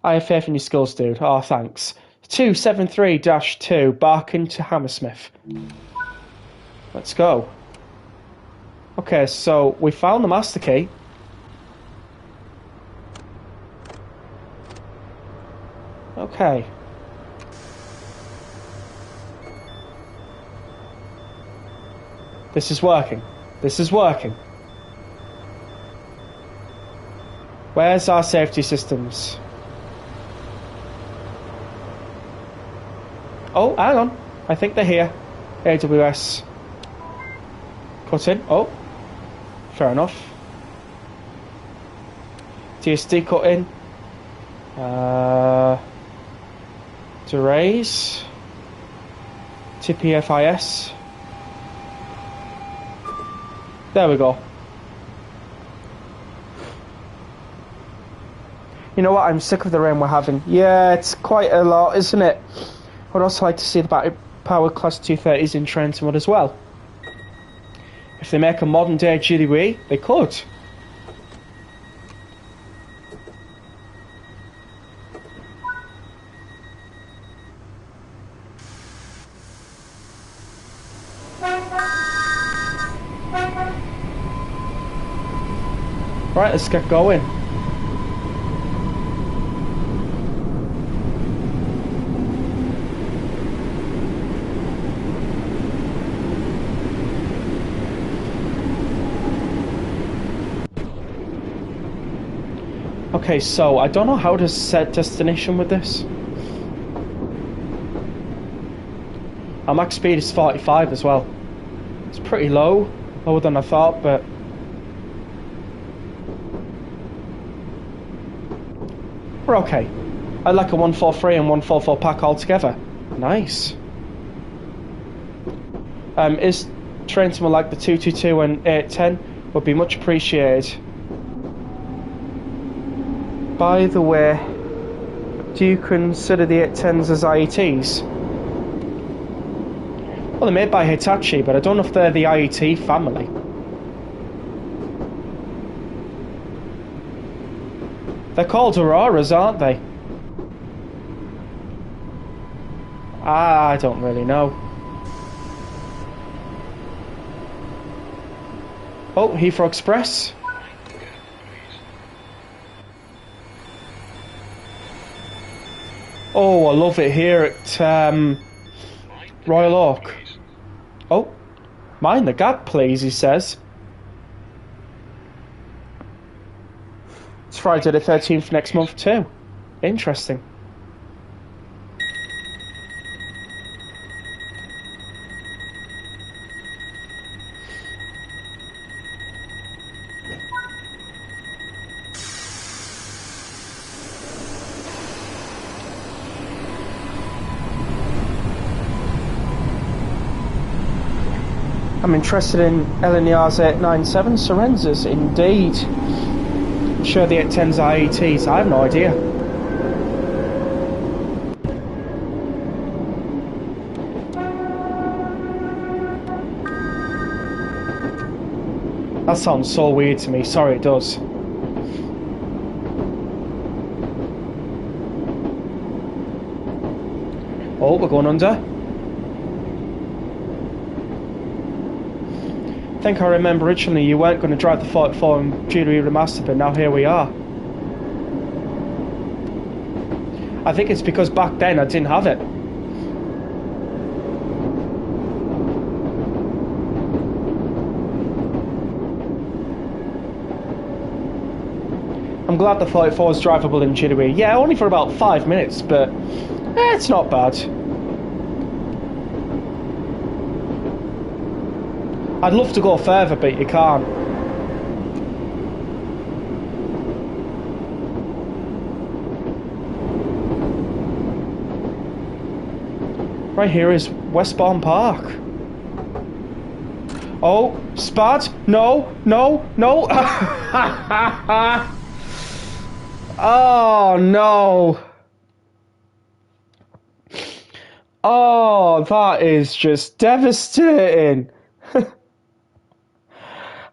I have faith in your skills, dude. Oh, thanks. 273-2, Barking to Hammersmith. Let's go. Okay, so we found the master key. Okay. This is working. This is working. Where's our safety systems? Oh, hang on. I think they're here. AWS. Cut in. Oh. Fair enough. TSD cut in. To raise. TPFIS. There we go. You know what? I'm sick of the rain we're having. Yeah, it's quite a lot, isn't it? I'd also like to see the battery powered Class 230s in Trent mode as well. If they make a modern day GWE, they could. Right, let's get going. Okay, so I don't know how to set destination with this. Our max speed is 45 as well. It's pretty low, lower than I thought, but we're okay. I like a 143 and 144 pack altogether. Nice. Is train someone like the 222 and 810 would be much appreciated. By the way, do you consider the 810s as IETs? Well, they're made by Hitachi, but I don't know if they're the IET family. They're called auroras, aren't they? I don't really know. Oh, Heathrow Express. Oh, I love it here at Royal Oak. Oh, mind the gap, please, he says. It's Friday the 13th next month too. Interesting. I'm interested in LNER's 897 Sorenzas, indeed. I'm sure the 810's IETs, I have no idea. That sounds so weird to me, sorry it does. Oh, we're going under. I think I remember originally you weren't going to drive the 44 in GWE Remaster, but now here we are. I think it's because back then I didn't have it. I'm glad the 44 is drivable in GWE. Yeah, only for about 5 minutes, but it's not bad. I'd love to go further, but you can't. Right here is Westbourne Park. Oh, Spad? No, no, no. Oh, no. Oh, that is just devastating.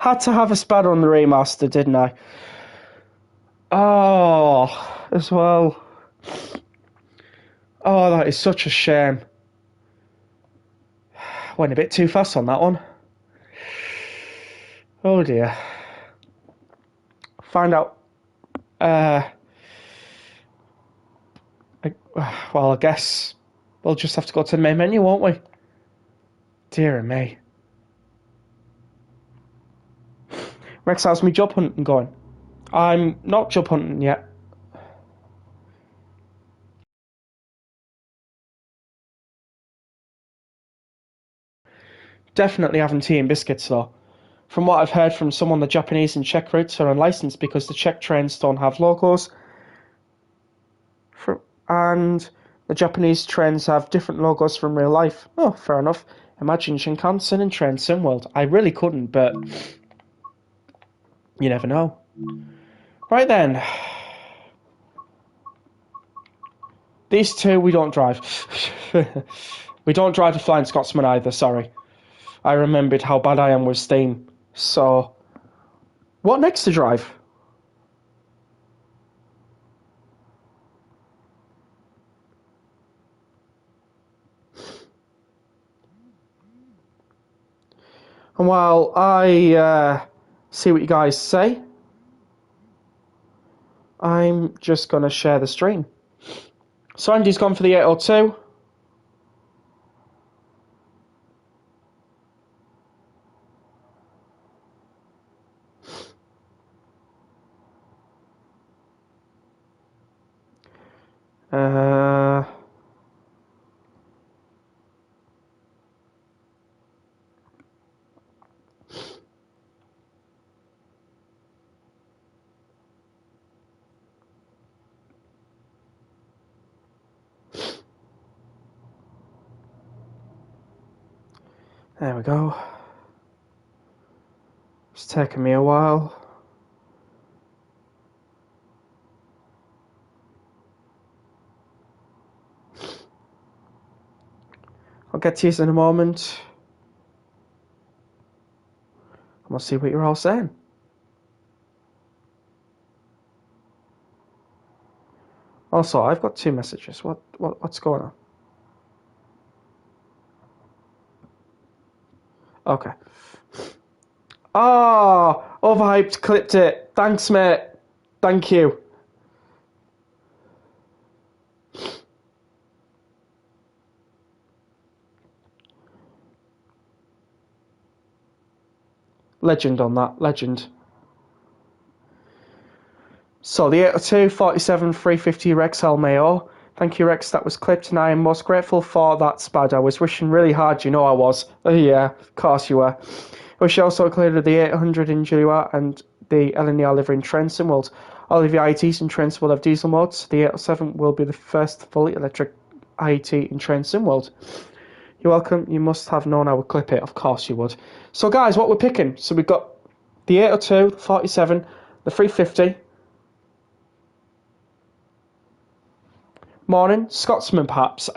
Had to have a Spad on the remaster, didn't I? Oh, as well. Oh, that is such a shame. Went a bit too fast on that one. Oh dear. Find out. Well, I guess we'll just have to go to the main menu, won't we? Dear me. Rex, how's me job hunting going? I'm not job hunting yet. Definitely having tea and biscuits though. From what I've heard from someone, the Japanese and Czech routes are unlicensed because the Czech trains don't have logos. And the Japanese trains have different logos from real life. Oh, fair enough. Imagine Shinkansen and Train SimWorld. I really couldn't, but you never know. Right then. These two we don't drive. We don't drive the Flying Scotsman either, sorry. I remembered how bad I am with Steam. So, what next to drive? And while I see what you guys say, I'm just going to share the stream. So Andy's gone for the 802. There we go. It's taken me a while. I'll get to you in a moment. And we'll see what you're all saying. Also, I've got 2 messages. What's going on? Okay. Oh, overhyped, clipped it. Thanks, mate. Thank you. Legend on that. Legend. So, the 802, 47, 350 Rex Mayo. Thank you, Rex. That was clipped, and I am most grateful for that, Spad. I was wishing really hard, you know I was. Yeah, of course you were. Wish also included the 800 in GWE and the LNR livery in Train Simworld. All of the IETs in Train will have diesel modes. The 807 will be the first fully electric IET in Train Simworld. You're welcome. You must have known I would clip it. Of course you would. So, guys, what we're picking. So, we've got the 802, the 47, the 350. Morning. Scotsman, perhaps.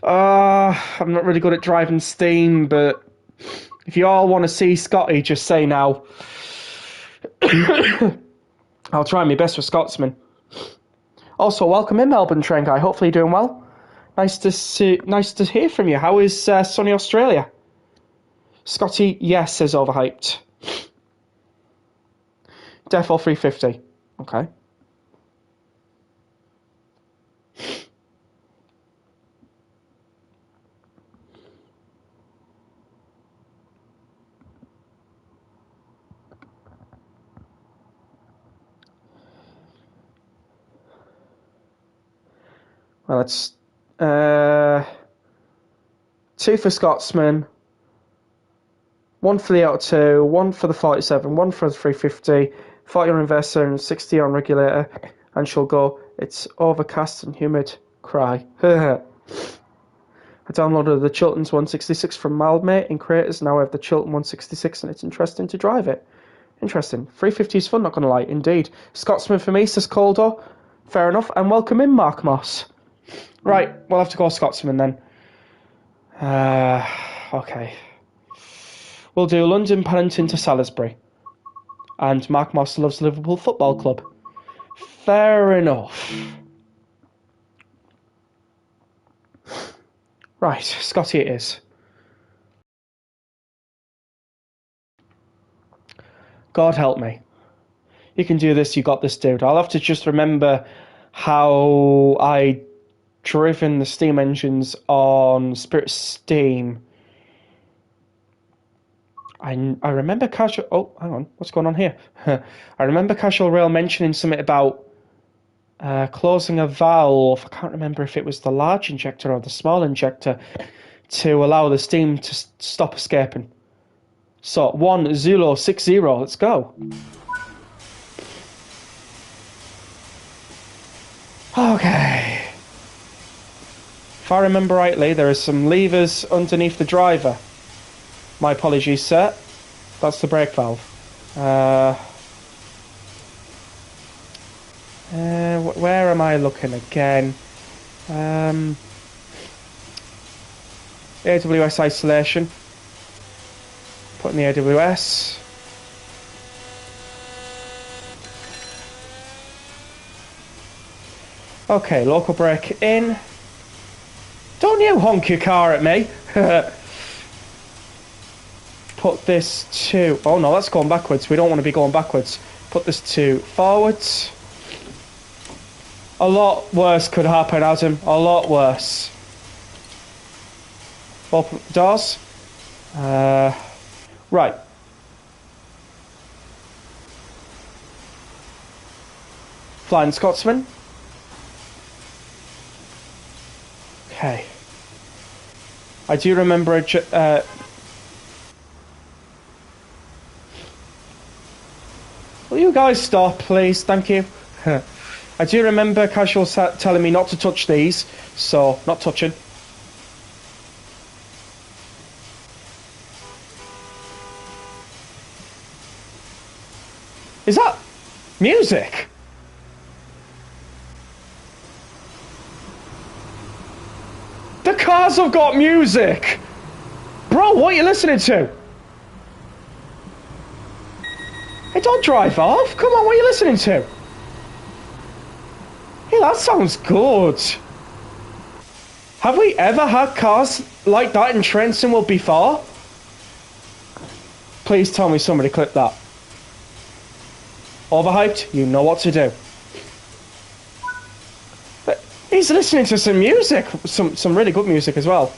I'm not really good at driving steam, but if you all want to see Scotty, just say now. I'll try my best for Scotsman. Also, welcome in, Melbourne Train Guy. Hopefully you're doing well. Nice to hear from you. How is sunny Australia? Scotty, yes, says overhyped. Defo 350. Okay. Well, it's 2 for Scotsman, 1 for the 802, 1 for the 47, 1 for the 350, 40 on inverter and 60 on regulator, and she'll go, it's overcast and humid. Cry. I downloaded the Chilton's 166 from Mildmate in Creators. Now I have the Chilton 166 and it's interesting to drive it. Interesting. 350 is fun, not going to lie. Indeed. Scotsman for me, says Coldo. Fair enough. And welcome in, Mark Moss. Right, we'll have to go Scotsman then. Okay. We'll do London, Paddington to Salisbury. And Mark Moss loves Liverpool Football Club. Fair enough. Right, Scotty it is. God help me. You can do this, you got this, dude. I'll have to just remember how I driven the steam engines on Spirit Steam. I remember Casual... Oh, hang on. What's going on here? I remember Casual Rail mentioning something about closing a valve. I can't remember if it was the large injector or the small injector to allow the steam to stop escaping. So, 1060, let's go. Okay. If I remember rightly, there are some levers underneath the driver. My apologies, sir. That's the brake valve. Where am I looking again? AWS isolation. Put in the AWS. Okay, local brake in. Don't you honk your car at me. Put this to... Oh no, that's going backwards. We don't want to be going backwards. Put this to forwards. A lot worse could happen, Adam. A lot worse. Open doors. Right. Flying Scotsman. Okay. I do remember will you guys stop, please? Thank you. I do remember Casual telling me not to touch these, so not touching. Is that music? The cars have got music! Bro, what are you listening to? Hey, don't drive off. Come on, what are you listening to? Hey, that sounds good. Have we ever had cars like that in Trentonville before? Please tell me somebody clipped that. Overhyped, you know what to do. But he's listening to some music, some really good music as well.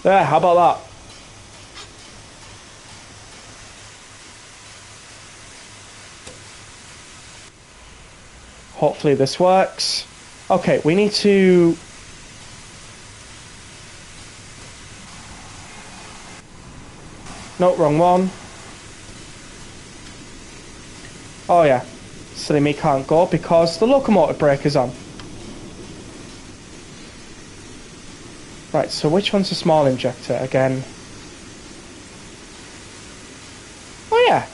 There, how about that? Hopefully this works. Okay, we need to... No, wrong one. Oh yeah, silly me can't go because the locomotive brake is on. Right, so which one's a small injector again? Oh yeah.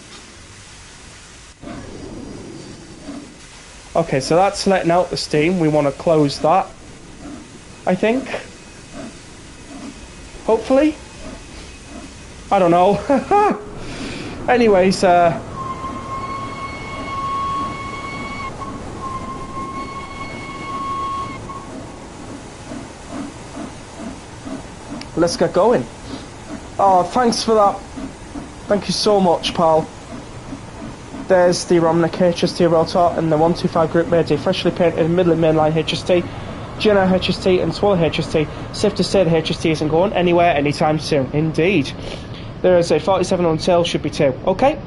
Okay, so that's letting out the steam. We want to close that, I think. Hopefully. I don't know. Anyways, let's get going. Oh, thanks for that. Thank you so much, pal. There's the Romnick HST rotor and the 125 group made a freshly painted middle and mainline HST, GNR HST and Swallow HST. Safe to say the HST isn't going anywhere anytime soon. Indeed. There is a 47 on sale, should be 2. Okay.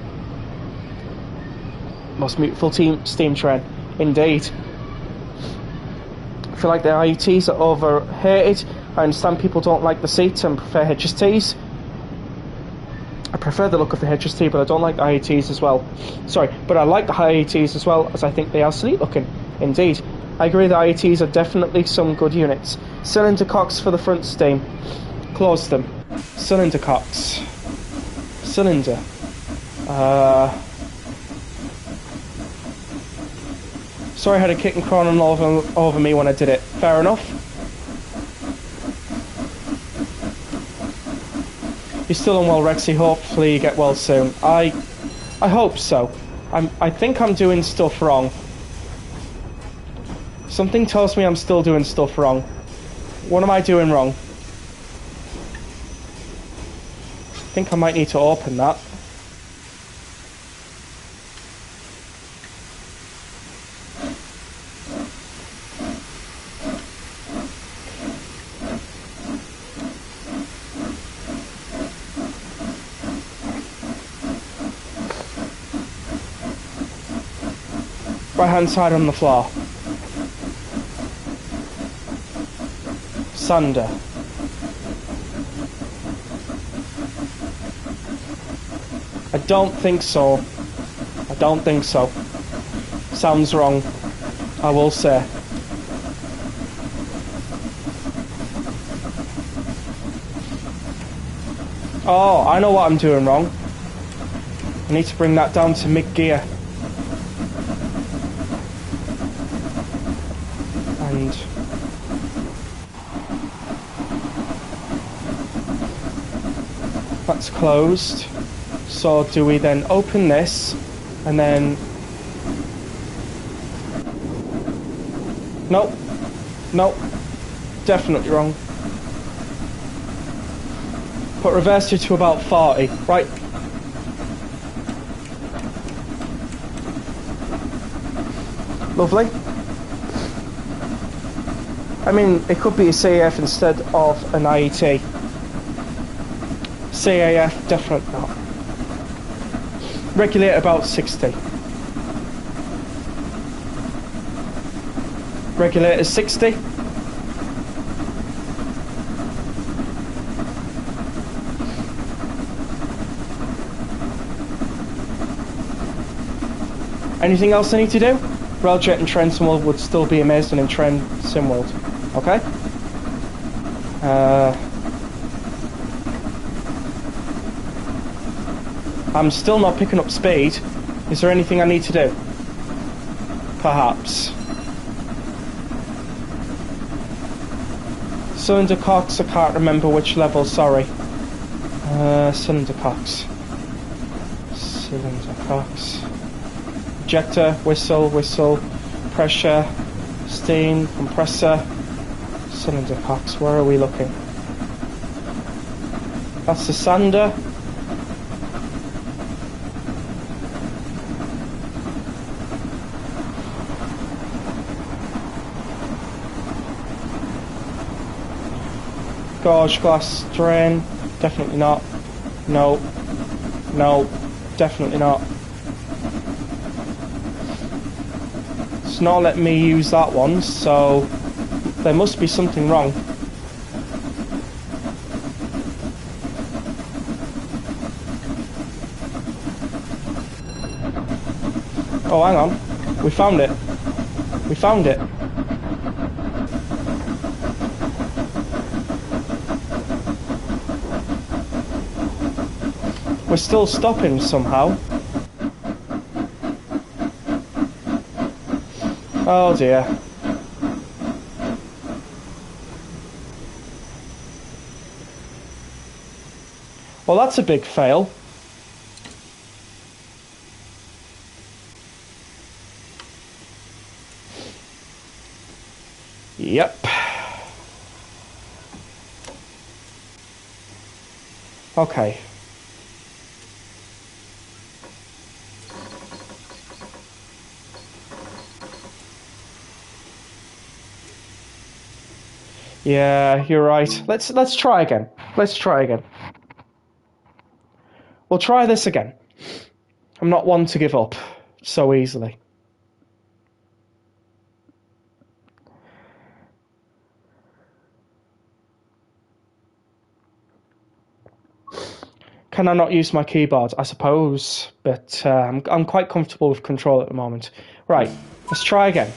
Most beautiful steam train. Indeed. I feel like the IETs are overhated. I understand people don't like the seats and prefer HSTs. I prefer the look of the HST, but I don't like the IETs as well. Sorry, but I like the IETs as well, as I think they are sleek looking. Indeed. I agree the IETs are definitely some good units. Cylinder cocks for the front steam. Close them. Cylinder cocks. Cylinder. Sorry I had a kick and crawling over me when I did it. Fair enough. You're still unwell, Rexy. Hopefully you get well soon. I hope so. I think I'm doing stuff wrong. Something tells me I'm still doing stuff wrong. What am I doing wrong? I think I might need to open that. Right hand side on the floor. Sander. I don't think so. I don't think so. Sounds wrong, I will say. Oh, I know what I'm doing wrong. I need to bring that down to mid-gear. And that's closed. So do we then open this and then... Nope. Nope. Definitely wrong. Put reverser to about 40. Right. Lovely. I mean, it could be a CAF instead of an IET. CAF, definitely not. Regulate about 60. Regulator 60. Anything else I need to do? Railjet and Train Simworld would still be amazing in Train Simworld. Okay? I'm still not picking up speed. Is there anything I need to do? Perhaps. Cylinder cocks, I can't remember which level, sorry. Cylinder cocks. Cylinder cocks. Ejector, whistle, whistle, pressure, steam, compressor, cylinder cocks. Where are we looking? That's the sander. Gauge glass drain. Definitely not. No. No. Definitely not. It's not letting me use that one, so there must be something wrong. Oh, hang on. We found it. We found it. We're still stopping somehow. Oh dear. Well, that's a big fail. Yep. Okay. Yeah, you're right. Let's try again. Let's try again. We'll try this again. I'm not one to give up so easily. Can I not use my keyboard? I suppose, but I'm quite comfortable with control at the moment. Right, let's try again.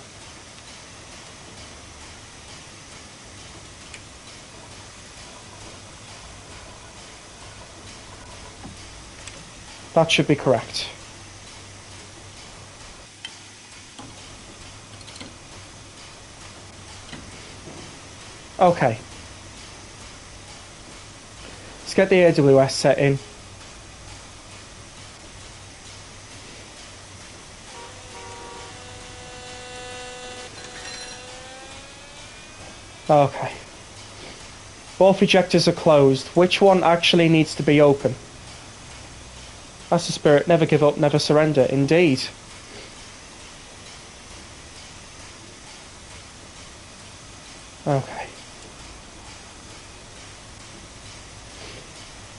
That should be correct. Okay. Let's get the AWS set in. Okay. Both ejectors are closed. Which one actually needs to be open? That's the spirit. Never give up, never surrender. Indeed. Okay.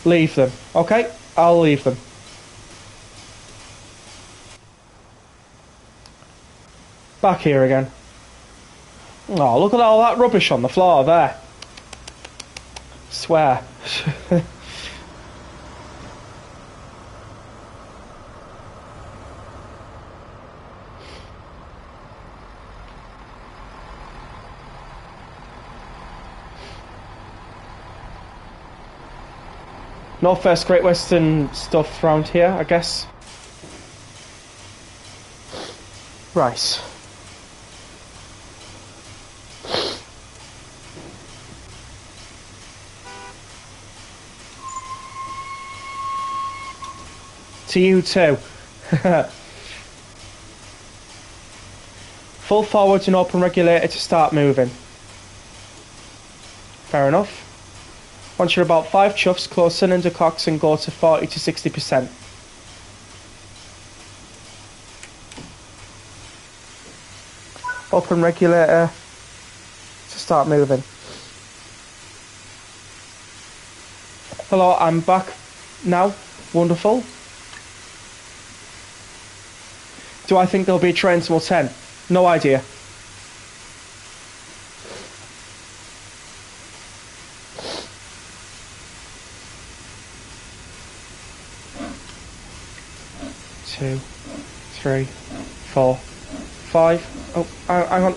Leave them. Okay, I'll leave them. Back here again. Oh, look at all that rubbish on the floor there. Swear. No first Great Western stuff around here, I guess. Right. To you too. Full forward and open regulator to start moving. Fair enough. Once you're about 5 chuffs, close cylinder cocks and go to 40 to 60%. Open regulator to start moving. Hello, I'm back now. Wonderful. Do I think there'll be a train till 10? No idea. Two, three, 4, 5. Oh, hang on.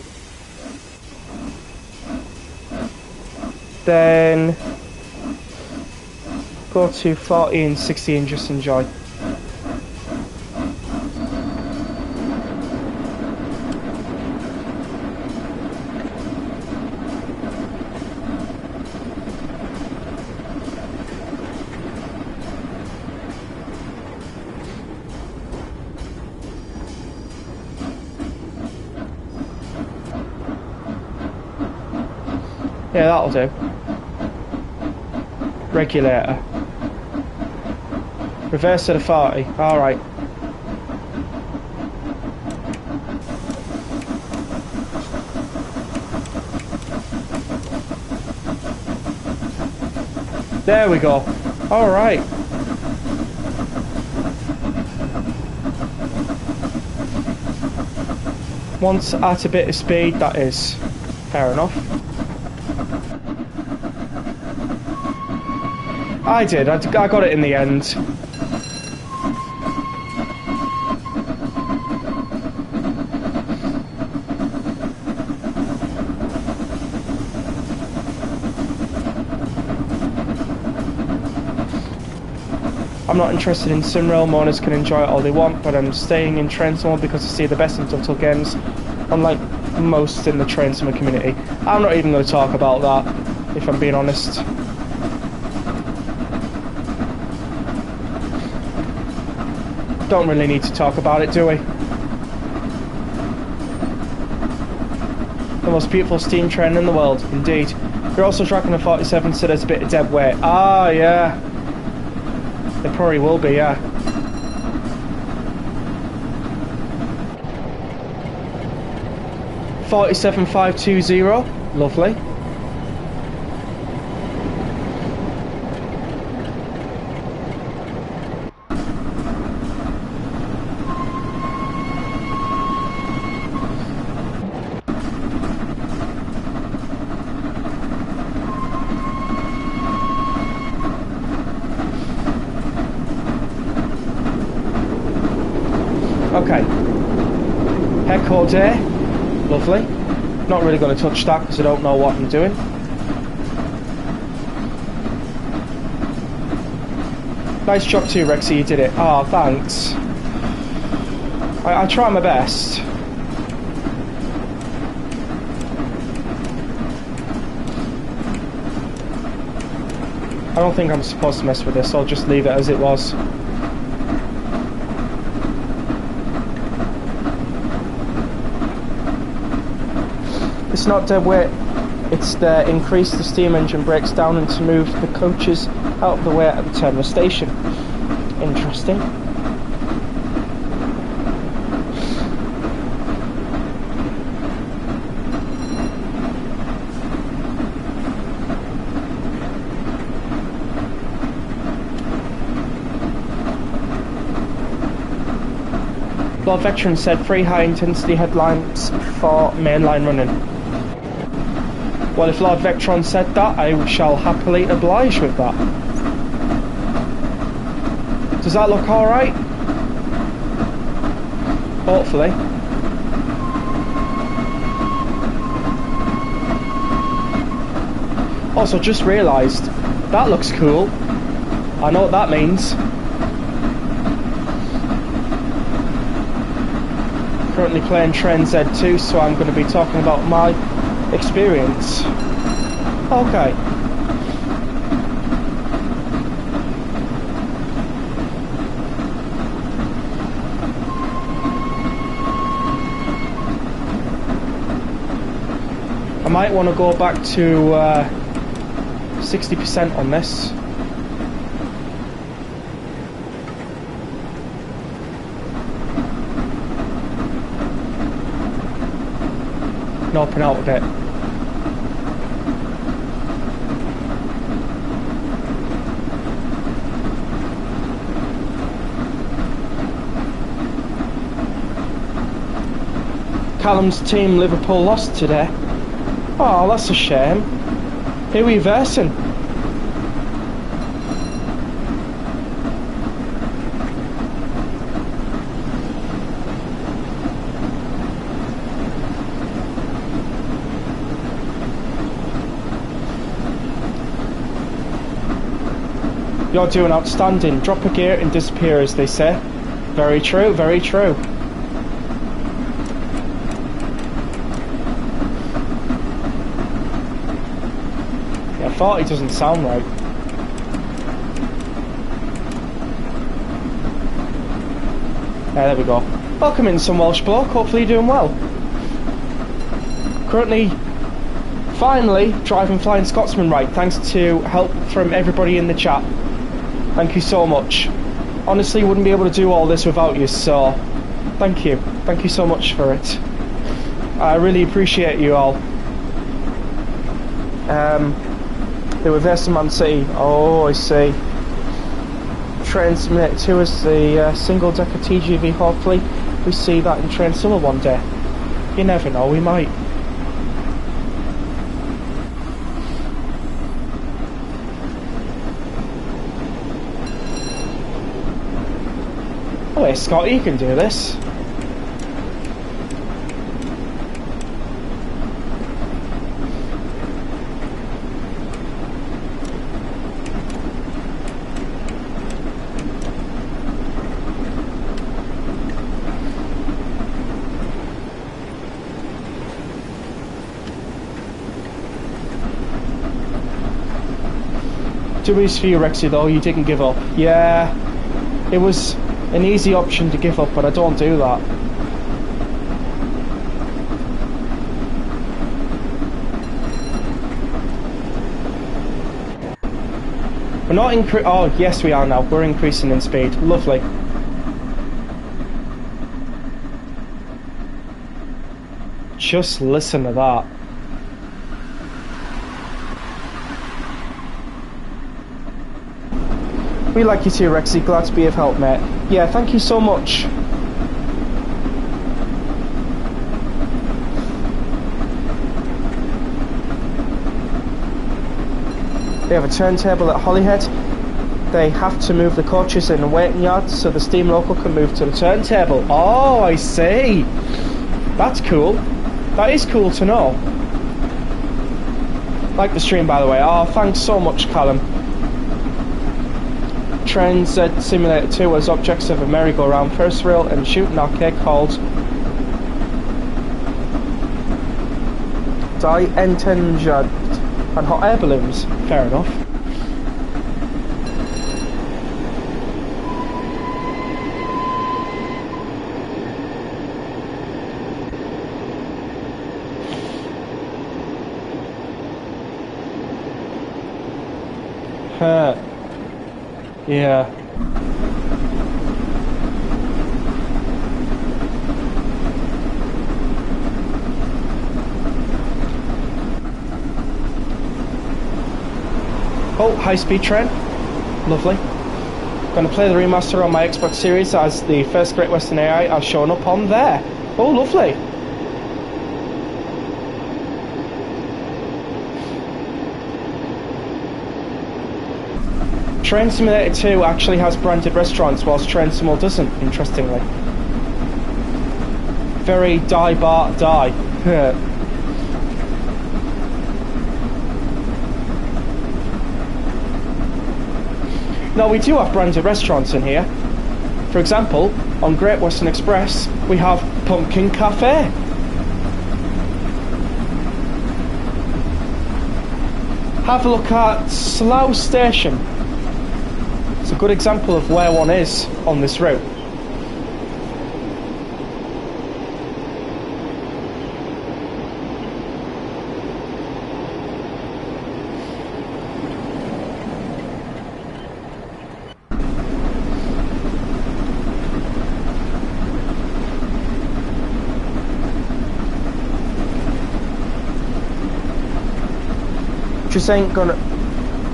Then go to 40 and 60 and just enjoy. Yeah, that'll do. Regulator. Reverse to the 40. Alright. There we go. Alright. Once at a bit of speed, that is. Fair enough. I did. I got it in the end. I'm not interested in Simrail. Mourners can enjoy it all they want, but I'm staying in Train Simulator because I see the best in Telltale games, unlike most in the Train Simulator community. I'm not even going to talk about that, if I'm being honest. Don't really need to talk about it, do we? The most beautiful steam train in the world, indeed. You're also tracking a 47, so there's a bit of dead weight. Ah, yeah. There probably will be, yeah. $47,520. Lovely. Okay. Heco Day. Lovely. Not really going to touch that because I don't know what I'm doing. Nice job too, Rexy, you did it. Oh, thanks. I try my best. I don't think I'm supposed to mess with this, so I'll just leave it as it was. It's not dead weight, it's the increase the steam engine breaks down and to move the coaches out of the way at the terminal station. Interesting. Lord Veteran said 3 high intensity headlamps for mainline running. Well, if Lord Vectron said that, I shall happily oblige with that. Does that look alright? Hopefully. Also, just realised, that looks cool. I know what that means. Currently playing Train Z2, so I'm going to be talking about my experience. Okay. I might want to go back to 60% on this. Open out a bit. Callum's team Liverpool lost today. Oh, that's a shame. Who are you versing? You're doing outstanding. Drop a gear and disappear, as they say. Very true, very true. Yeah, 40 doesn't sound right. Yeah, there we go. Welcome in, some Welsh bloke. Hopefully you're doing well. Currently finally driving Flying Scotsman right, thanks to help from everybody in the chat. Thank you so much. Honestly, wouldn't be able to do all this without you, so thank you. Thank you so much for it. I really appreciate you all. They were Versa Man City. Oh, I see. Train Simulator 2 is the single-decker TGV. Hopefully we see that in Train Summer one day. You never know, we might. Oh, hey, Scott, you can do this. Dewey's for you, Rexy, though. You didn't give up. Yeah, it was an easy option to give up, but I don't do that. We're not oh, yes we are now. We're increasing in speed. Lovely. Just listen to that. We like you too, Rexy. Glad to be of help, mate. Yeah, thank you so much. They have a turntable at Holyhead. They have to move the coaches in a waiting yard so the steam local can move to the turntable. Oh, I see. That's cool. That is cool to know. Like the stream, by the way. Oh, thanks so much, Callum. Train Z Simulator 2 as objects of a merry-go-round, Ferris wheel and shooting arcade called Die Entenjad and hot air balloons. Fair enough. Yeah. Oh, high-speed train. Lovely. Going to play the remaster on my Xbox Series as the first Great Western AI has shown up on there. Oh, lovely. Train Simulator 2 actually has branded restaurants, whilst Train Simulator doesn't, interestingly. Very die Bart die. No, we do have branded restaurants in here. For example, on Great Western Express, we have Pumpkin Cafe. Have a look at Slough Station. It's a good example of where one is on this route.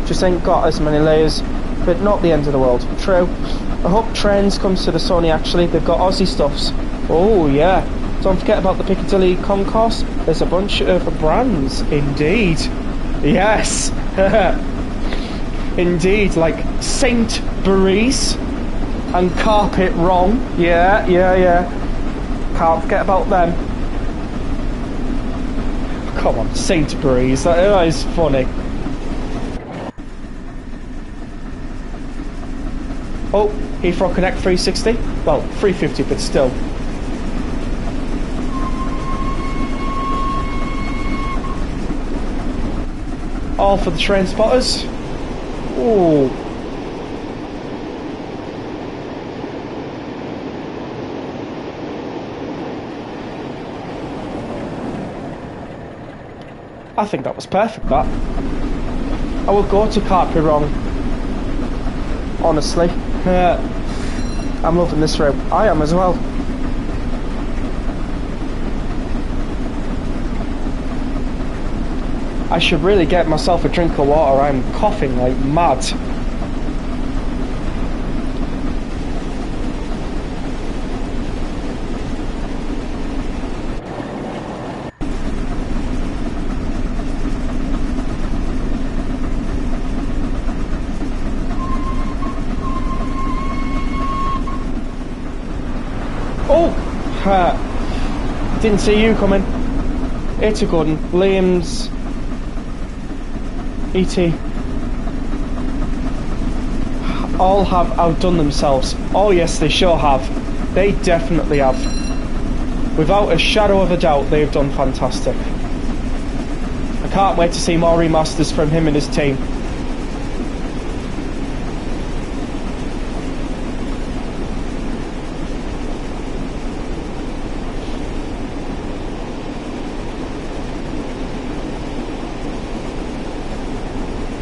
Just ain't got as many layers, but not the end of the world. True. I hope Trains comes to the Sony actually. They've got Aussie stuffs. Oh yeah. Don't forget about the Piccadilly Concourse. There's a bunch of brands. Indeed. Yes. Indeed. Like Saint Breeze and Carpet Wrong. Yeah. Can't forget about them. Come on, Saint Breeze. That is funny. Oh, Heathrow Connect 360. Well, 350, but still. All for the train spotters. Ooh. I think that was perfect, that. I will go to Carpy wrong. Honestly. I'm loving this route. I am as well. I should really get myself a drink of water. I'm coughing like mad. Didn't see you coming. It's a good one. Liam's E.T. all have outdone themselves. Oh yes, they sure have. They definitely have. Without a shadow of a doubt, they've done fantastic. I can't wait to see more remasters from him and his team.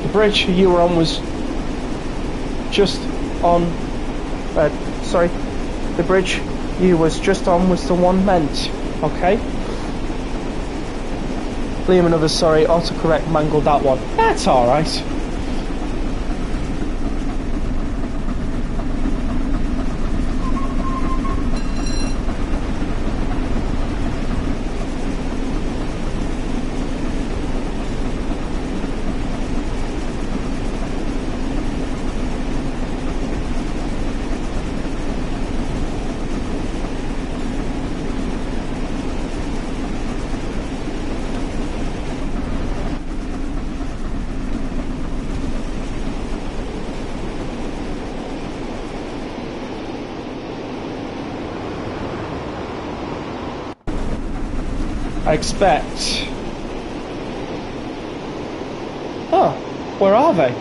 The bridge you were on was just on... sorry. The bridge you was just on was the one meant, okay? Liam and others, sorry, autocorrect mangled that one. That's alright. I expect... Oh, where are they?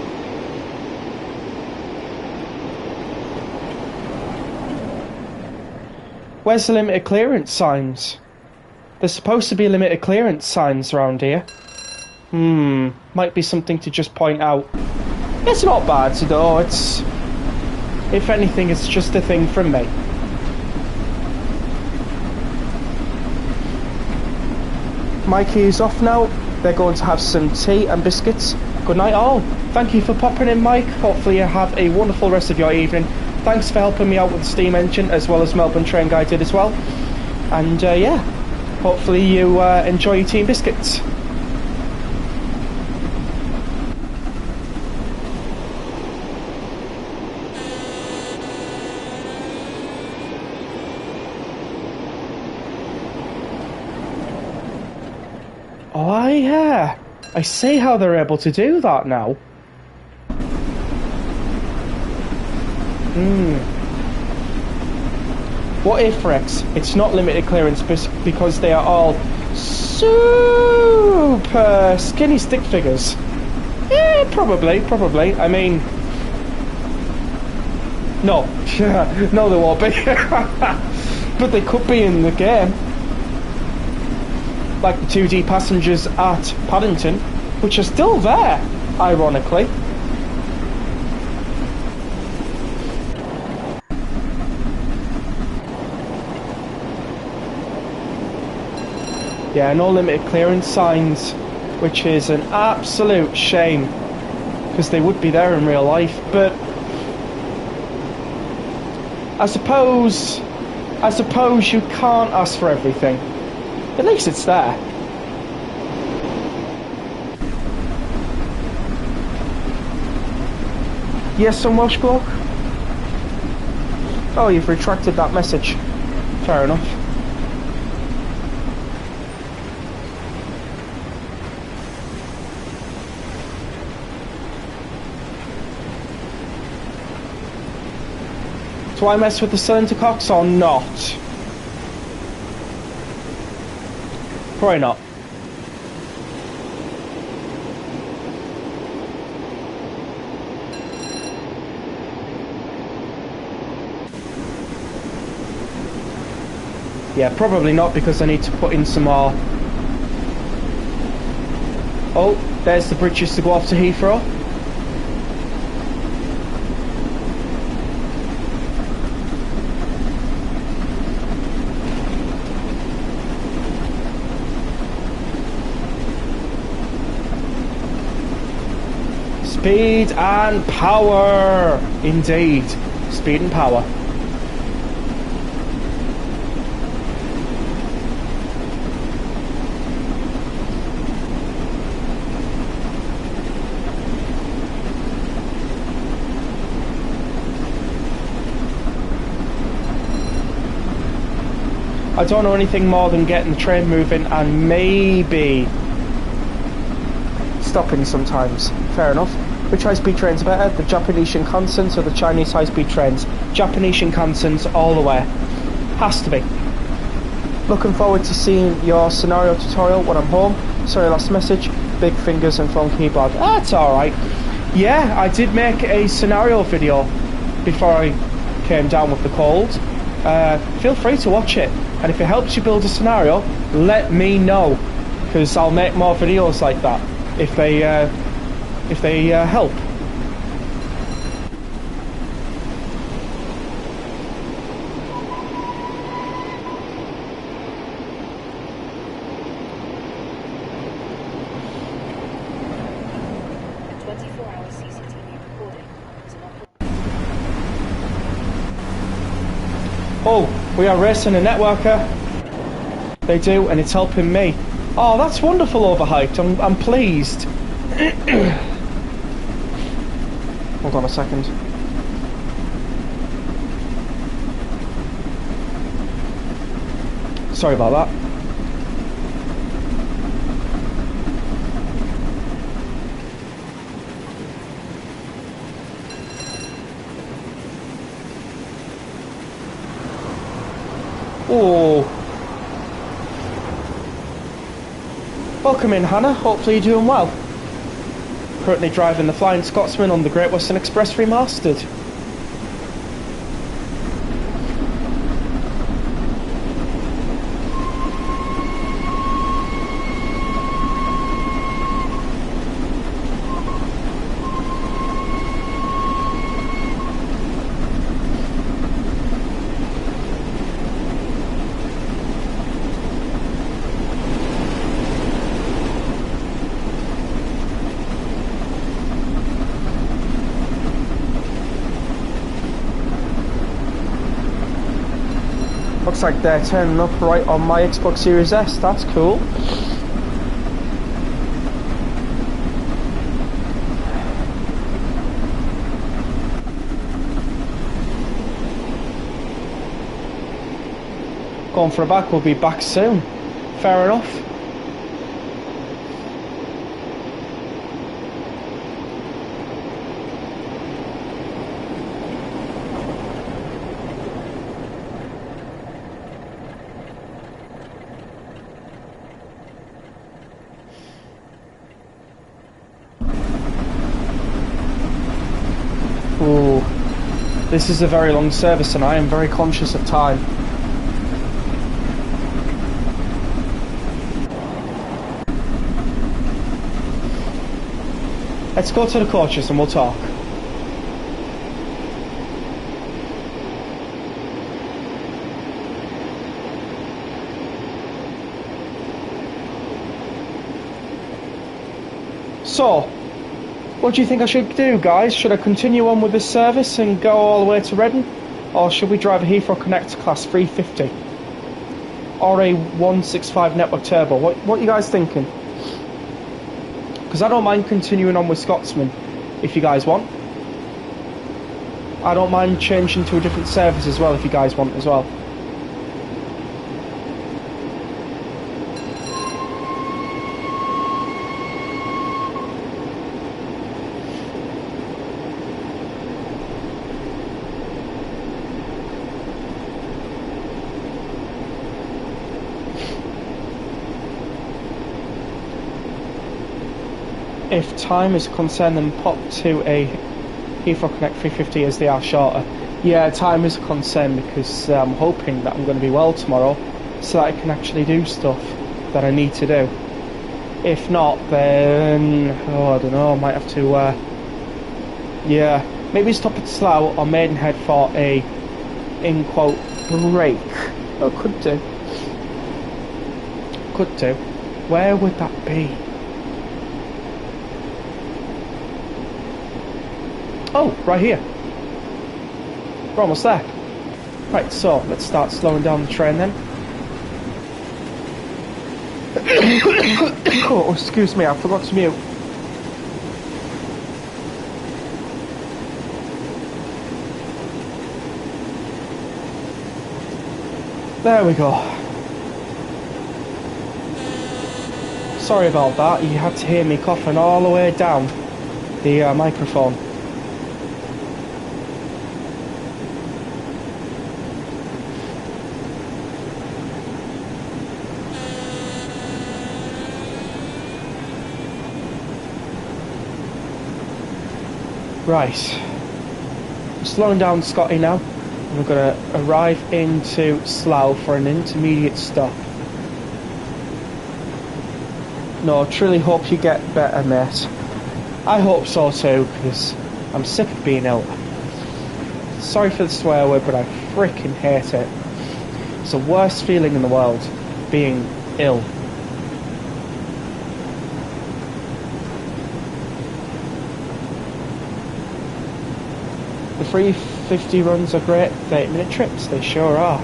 Where's the limited clearance signs? There's supposed to be limited clearance signs around here. Might be something to just point out. It's not bad though, it's... If anything, it's just a thing from me. Mikey is off now. They're going to have some tea and biscuits. Good night all. Thank you for popping in, Mike. Hopefully you have a wonderful rest of your evening. Thanks for helping me out with the steam engine, as well as Melbourne Train Guy did as well. And yeah, hopefully you enjoy your tea and biscuits. Oh yeah, I see how they're able to do that now. What if, Rex, it's not limited clearance because they are all super skinny stick figures? Yeah, probably. I mean... No. No, they won't be. But they could be in the game. Like the 2D passengers at Paddington, which are still there, ironically. Yeah, no limited clearance signs, which is an absolute shame, because they would be there in real life, but I suppose you can't ask for everything. At least it's there. Yes, some Welsh bloke? Oh, you've retracted that message. Fair enough. Do I mess with the cylinder cocks or not? Probably not. Yeah, probably not, because I need to put in some more Oh, there's the bridges to go off to Heathrow. Speed and power! Indeed. Speed and power. I don't know anything more than getting the train moving and maybe stopping sometimes. Fair enough. Which high-speed trains are better? The Japanese Shinkansen or the Chinese high-speed trains? Japanese Shinkansens all the way. Has to be. Looking forward to seeing your scenario tutorial when I'm home. Sorry, last message. Big fingers and phone keyboard. That's alright. Yeah, I did make a scenario video before I came down with the cold. Feel free to watch it. And if it helps you build a scenario, let me know. Because I'll make more videos like that. If they help. A 24-hour CCTV recording was an Oh, we are racing a networker. They do, and it's helping me. Oh, that's wonderful, Overhyped. I'm pleased. Hold on a second. Sorry about that. Oh. Welcome in, Hannah. Hopefully you're doing well. Currently driving the Flying Scotsman on the Great Western Express Remastered. Looks like they're turning up right on my Xbox Series S. That's cool. Going for a back, we'll be back soon. Fair enough. Ooh, this is a very long service and I am very conscious of time. Let's go to the coaches and we'll talk. So, what do you think I should do, guys? Should I continue on with this service and go all the way to Reading? Or should we drive a Heathrow Connect Class 350? Or a 165 Network Turbo? What are you guys thinking? Because I don't mind continuing on with Scotsman, if you guys want. I don't mind changing to a different service as well, if you guys want as well. If time is a concern, then pop to a Heathrow Connect 350 as they are shorter. Yeah, time is a concern because I'm hoping that I'm going to be well tomorrow so that I can actually do stuff that I need to do. If not, then I don't know. I might have to. Yeah, maybe stop at Slough or Maidenhead for a in quote break. Oh, could do. Could do. Where would that be? Oh, right here. We're almost there. Right, so let's start slowing down the train then. Oh, excuse me, I forgot to mute. There we go. Sorry about that, you had to hear me coughing all the way down the microphone. Right, slowing down Scotty now. We're going to arrive into Slough for an intermediate stop. No, I truly hope you get better, mate. I hope so too, because I'm sick of being ill. Sorry for the swear word, but I freaking hate it. It's the worst feeling in the world, being ill. The 350 runs are great 30-minute trips, they sure are.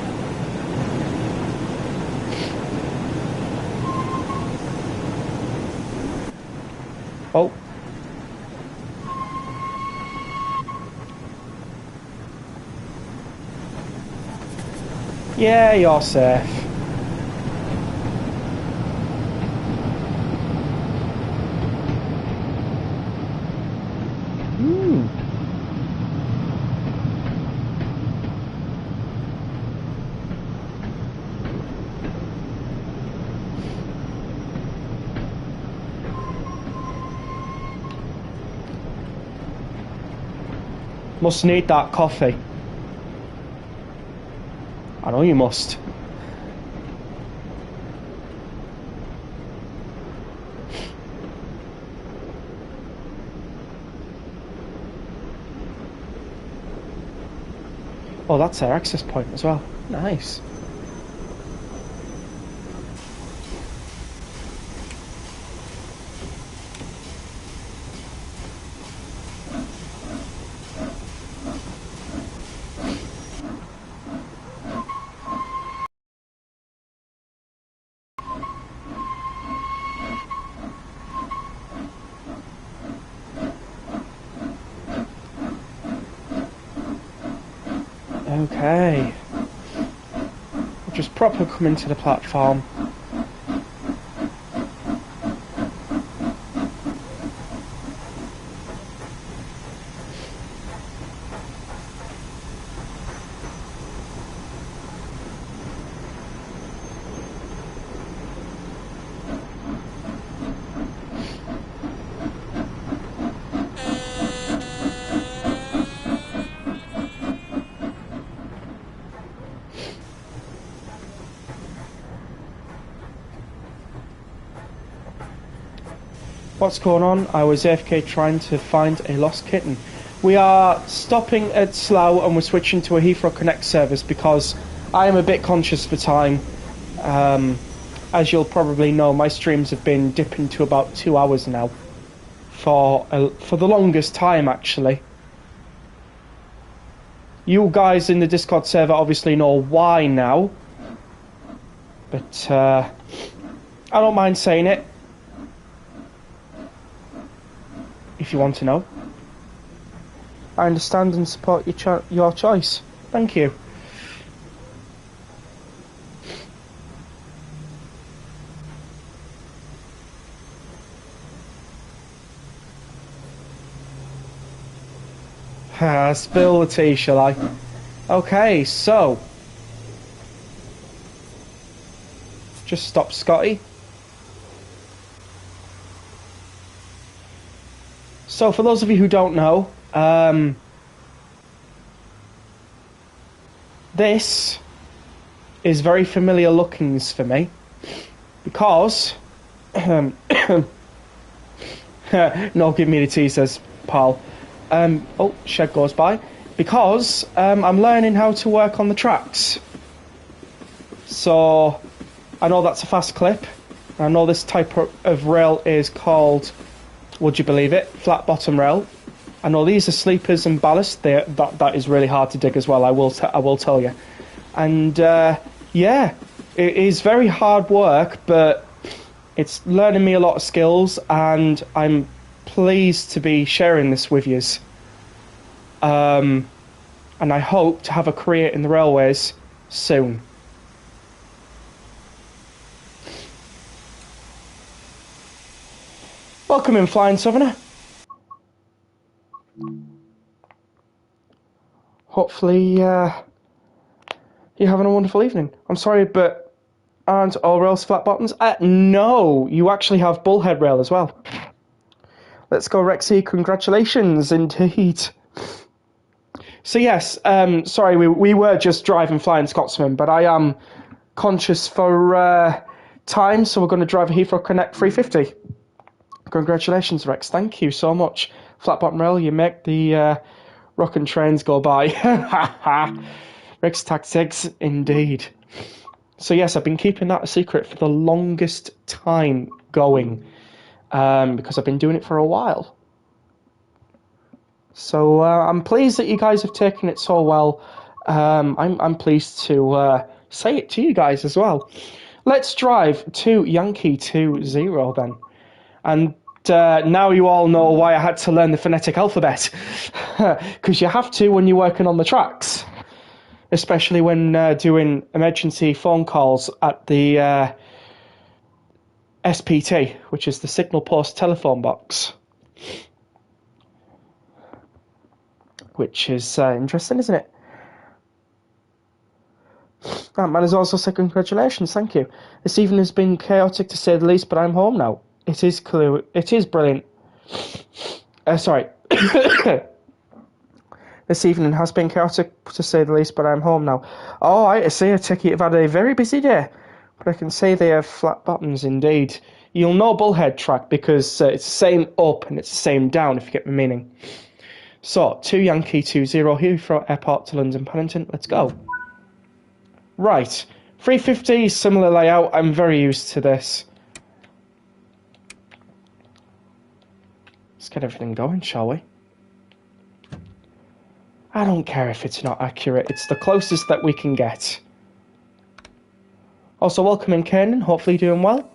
Oh. Yeah, you're safe. Must need that coffee. I know you must. Oh, that's our access point as well. Nice. Okay. We'll just proper come into the platform. What's going on? I was AFK trying to find a lost kitten. We are stopping at Slough and we're switching to a Heathrow Connect service because I am a bit conscious for time. As you'll probably know, my streams have been dipping to about 2 hours now. For the longest time, actually. You guys in the Discord server obviously know why now. But I don't mind saying it. If you want to know. I understand and support your choice. Thank you. Spill the tea, shall I? Okay, so. Just stop Scotty. So for those of you who don't know, this is very familiar lookings for me because No, give me the tea, says Paul. Oh, shed goes by. Because I'm learning how to work on the tracks. So, I know that's a fast clip. I know this type of rail is called, would you believe it, flat bottom rail. I know these are sleepers and ballast. That is really hard to dig as well, I will tell you. And, yeah, it is very hard work, but it's learning me a lot of skills, and I'm pleased to be sharing this with yous. And I hope to have a career in the railways soon. Welcome in, Flying Southerner. Hopefully, you're having a wonderful evening. I'm sorry, but aren't all rails flat bottoms? No, you actually have bullhead rail as well. Let's go, Rexy. Congratulations, indeed. So yes, sorry, we were just driving Flying Scotsman, but I am conscious for time, so we're going to drive a Heathrow Connect 350. Congratulations, Rex. Thank you so much. Flat bottom rail, you make the rockin' trains go by. Rex tactics, indeed. So yes, I've been keeping that a secret for the longest time going, because I've been doing it for a while. So I'm pleased that you guys have taken it so well. I'm pleased to say it to you guys as well. Let's drive to Yankee 20 then. And now you all know why I had to learn the phonetic alphabet. Because you have to when you're working on the tracks. Especially when doing emergency phone calls at the SPT, which is the Signal Post Telephone Box. Which is interesting, isn't it? That man has also said congratulations, thank you. This evening has been chaotic to say the least, but I'm home now. It is brilliant. Sorry. This evening has been chaotic to say the least, but I'm home now. Oh, I see. I take it you've had a very busy day. But I can say they have flat bottoms indeed. You'll know bullhead track because it's the same up and it's the same down, if you get my meaning. So, 2 Yankee 20, Heathrow Airport to London Paddington. Let's go. Right. 350, similar layout. I'm very used to this. Let's get everything going, shall we? I don't care if it's not accurate. It's the closest that we can get. Also, welcome in, Kanan. Hopefully you're doing well.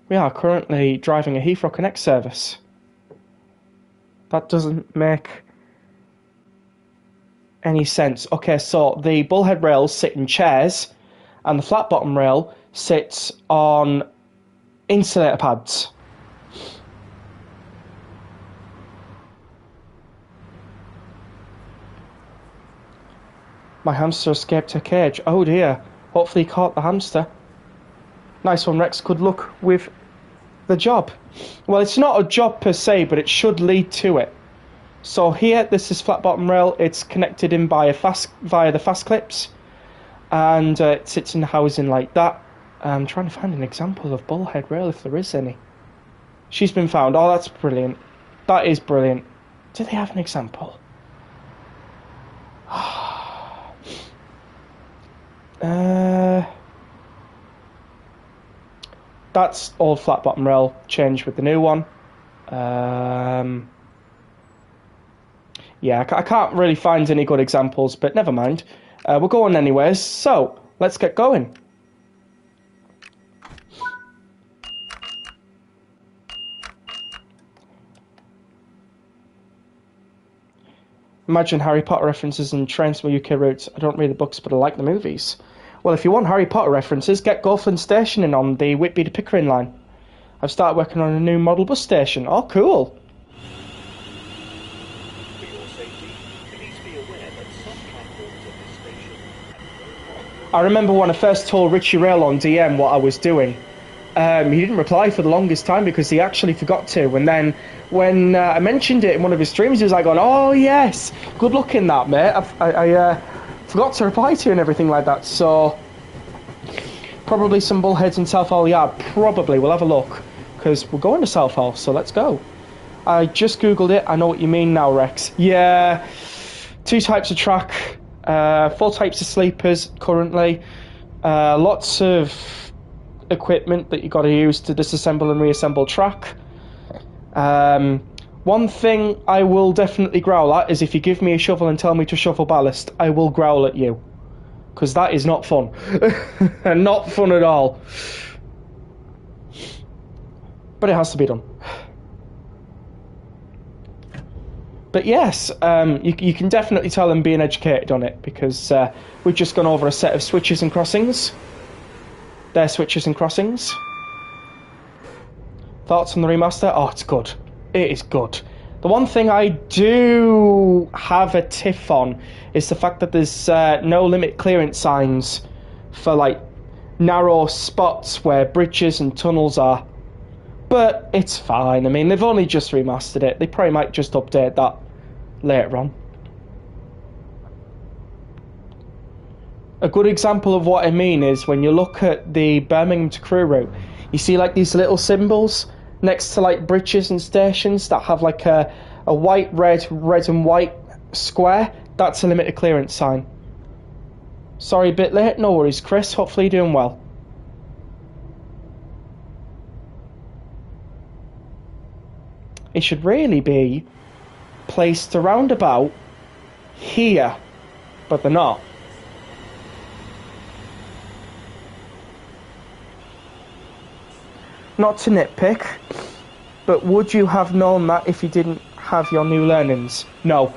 We are currently driving a Heathrow Connect service. That doesn't make any sense. Okay, so the bullhead rails sit in chairs, and the flat bottom rail sits on insulator pads. My hamster escaped her cage. Oh dear. Hopefully he caught the hamster. Nice one, Rex. Good luck with the job. Well, it's not a job per se, but it should lead to it. So here, this is flat bottom rail. It's connected in via the fast clips, and it sits in the housing like that. I'm trying to find an example of bullhead rail if there is any. She's been found. Oh, that's brilliant. That is brilliant. Do they have an example? That's old flat bottom rail changed with the new one. Yeah, I can't really find any good examples, but never mind. We're going anyways, so let's get going. Imagine Harry Potter references in trains from UK routes. I don't read the books, but I like the movies. Well, if you want Harry Potter references, get Gothland Station in on the Whitby to Pickering line. I've started working on a new model bus station. Oh, cool. For your safety, please be aware that some platforms at this station have I remember when I first told Richie Rail on DM what I was doing. He didn't reply for the longest time because he actually forgot to. And then when I mentioned it in one of his streams, he was like, going, "Oh yes, good luck in that, mate. I forgot to reply to you and everything like that." So Probably some bullheads in Southall Yard. Probably. We'll have a look. Because we're going to Southall, so let's go. I just googled it. I know what you mean now, Rex. Yeah. 2 types of track. 4 types of sleepers currently. Lots of equipment that you got to use to disassemble and reassemble track. One thing I will definitely growl at is if you give me a shovel and tell me to shovel ballast, I will growl at you. Because that is not fun. Not fun at all. But it has to be done. But yes, you can definitely tell I'm being educated on it, because we've just gone over a set of switches and crossings. They're switches and crossings. Thoughts on the remaster? Oh, it's good. It is good. The one thing I do have a tiff on is the fact that there's no limit clearance signs for like narrow spots where bridges and tunnels are. But it's fine. I mean, they've only just remastered it. They probably might just update that later on. A good example of what I mean is when you look at the Birmingham to Crewe route, you see like these little symbols next to like bridges and stations that have like a white, red and white square. That's a limited clearance sign. Sorry, a bit late. No worries, Chris. Hopefully you're doing well. It should really be placed around about here, but they're not. Not to nitpick, but would you have known that if you didn't have your new learnings? No.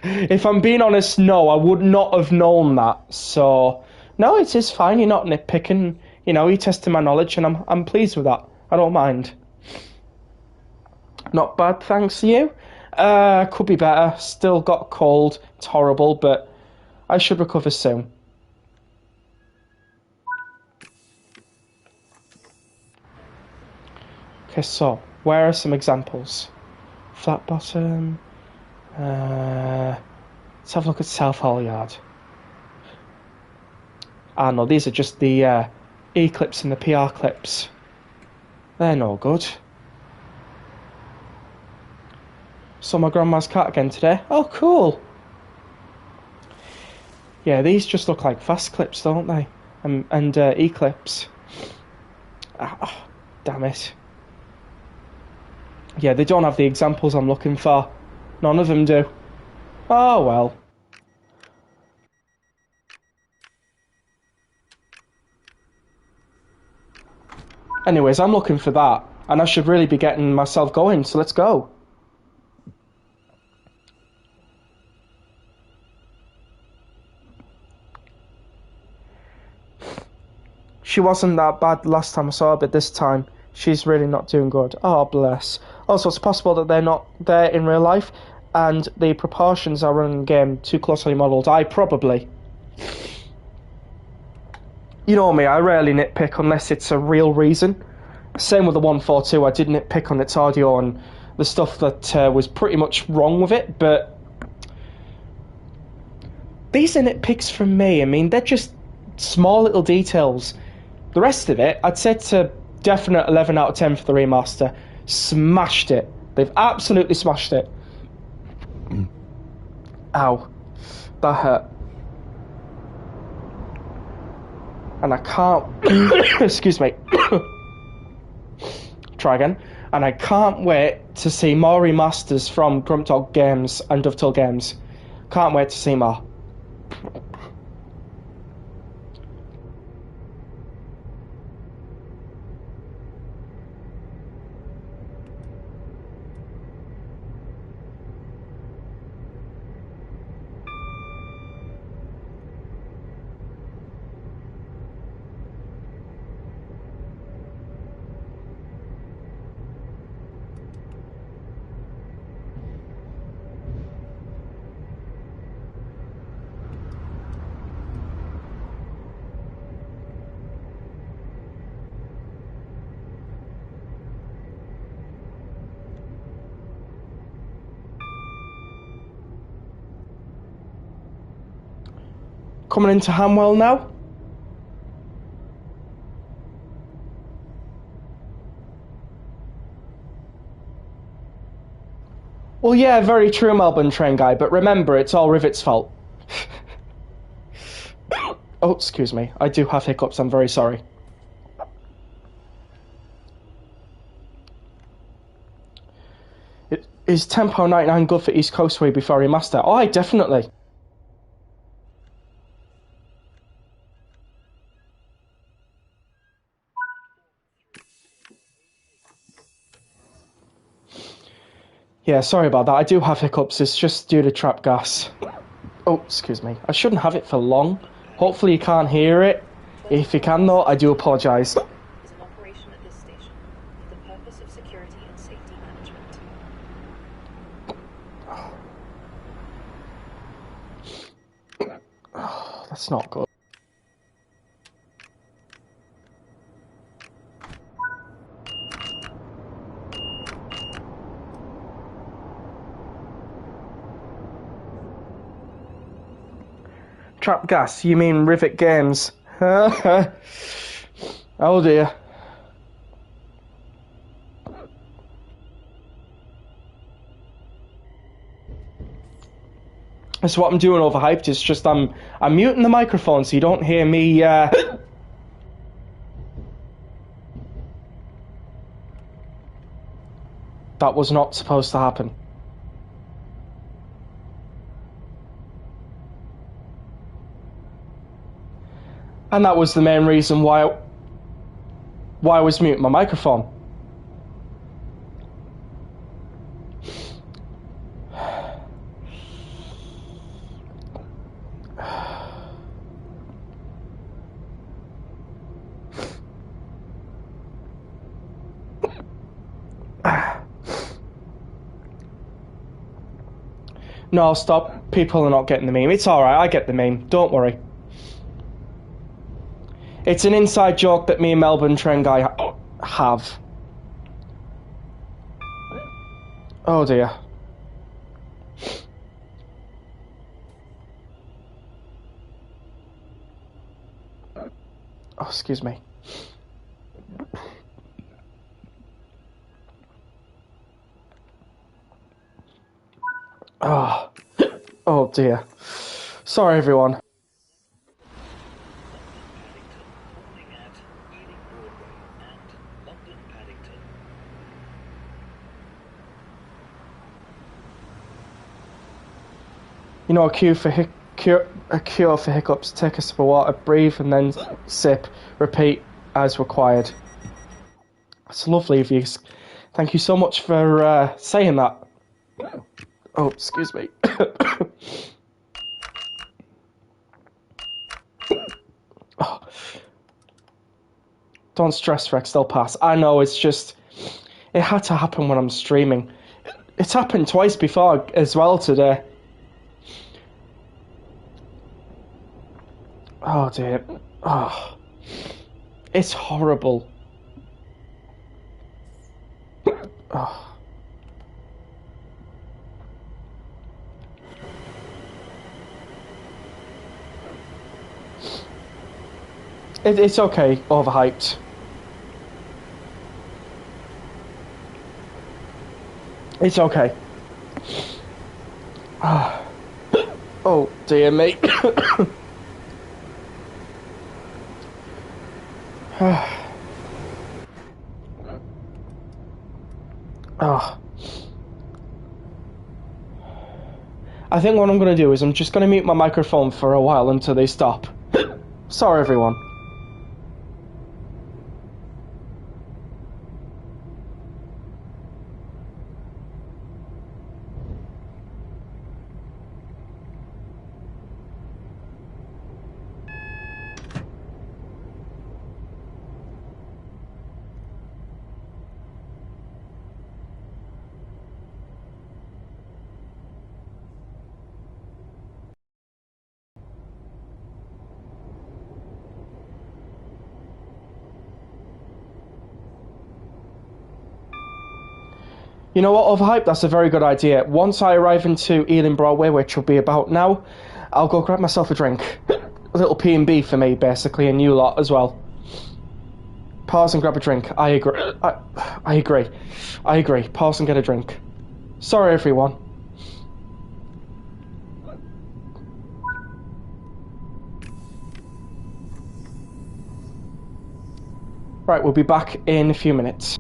If I'm being honest, no, I would not have known that. So, no, it is fine. You're not nitpicking. You know, you're testing my knowledge, and I'm pleased with that. I don't mind. Not bad, thanks to you. Could be better. Still got a cold. It's horrible, but I should recover soon. Okay, so where are some examples? Flat bottom. Let's have a look at Southall Yard. Ah, no, these are just the E-clips and the PR clips. They're no good. Saw my grandma's cat again today. Oh, cool. Yeah, these just look like fast clips, don't they? And E-clips. Ah, damn it. Yeah, they don't have the examples I'm looking for. None of them do. Oh, well. Anyways, I'm looking for that. And I should really be getting myself going, so let's go. She wasn't that bad last time I saw her, but this time she's really not doing good. Oh, bless. Also, it's possible that they're not there in real life, and the proportions are in game too closely modelled. Probably. You know me, I rarely nitpick unless it's a real reason. Same with the 142, I did nitpick on its audio and the stuff that was pretty much wrong with it, but these are nitpicks from me. I mean, they're just small little details. The rest of it, I'd say it's a definite 11 out of 10 for the remaster. Smashed it. They've absolutely smashed it. Ow. That hurt. And I can't... Excuse me. Try again. And I can't wait to see more remasters from Grump Dog Games and Dovetail Games. Can't wait to see more. Coming into Hamwell now. Well, yeah, very true, Melbourne train guy, but remember, it's all Rivet's fault. Oh, excuse me. I do have hiccups, I'm very sorry. Is Tempo 99 good for East Coastway before Remaster? Oh, definitely. Yeah, sorry about that. I do have hiccups. It's just due to trap gas. Oh, excuse me. I shouldn't have it for long. Hopefully you can't hear it. If you can, though, I do apologise. Is an operation at this station for the purpose of security and safety management. Oh, that's not good. Trap gas? You mean Rivet Games? Oh dear. That's what I'm doing overhyped. It's just I'm muting the microphone so you don't hear me. That was not supposed to happen. And that was the main reason why I was muting my microphone. No, stop. People are not getting the meme. It's alright, I get the meme. Don't worry. It's an inside joke that me and Melbourne Train Guy have. Oh dear. Oh, excuse me. Oh, oh dear. Sorry, everyone. You know, a cure for hiccups. Take a sip of water, breathe, and then sip. Repeat as required. That's lovely of you. Thank you so much for saying that. Oh, excuse me. Oh. Don't stress, Rex. They'll pass. I know. It's just it had to happen when I'm streaming. It's happened twice before as well today. Oh dear. Oh. It's horrible. Oh. It's okay, overhyped. It's okay. Oh dear me. Oh. I think what I'm going to do is I'm just going to mute my microphone for a while until they stop. Sorry, everyone. You know what, overhyped? That's a very good idea. Once I arrive into Ealing Broadway, which will be about now, I'll go grab myself a drink. A little P&B for me, basically, and you lot as well. Pause and grab a drink. I agree. I agree. Pause and get a drink. Sorry, everyone. Right, we'll be back in a few minutes.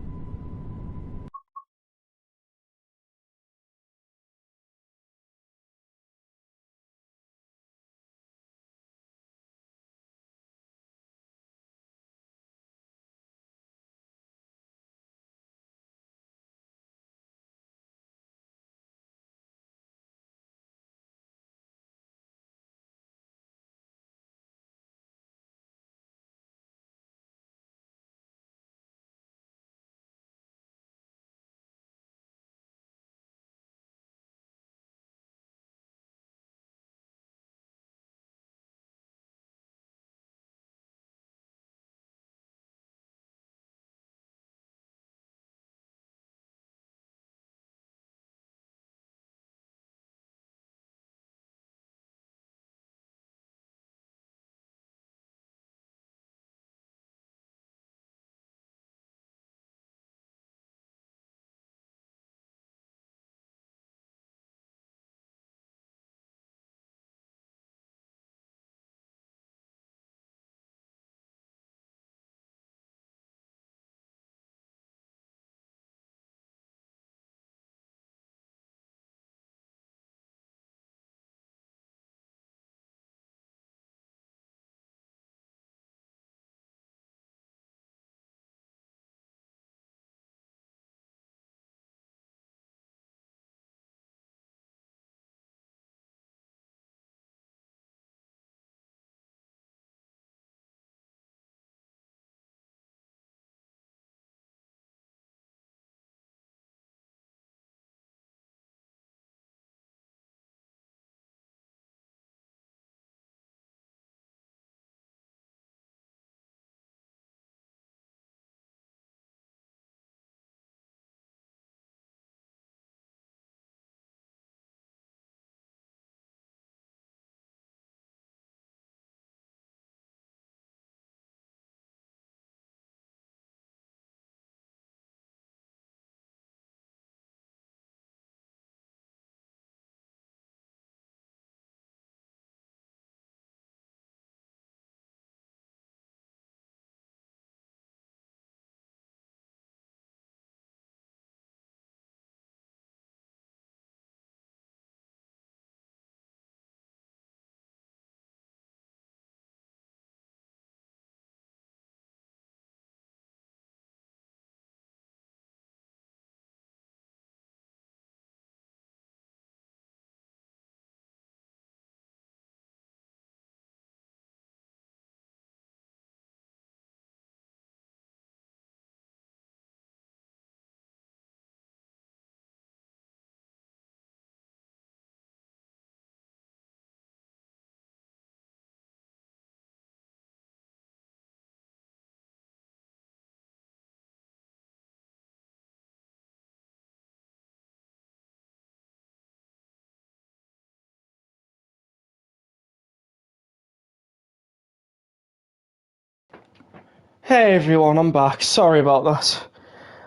Hey everyone, I'm back. Sorry about that.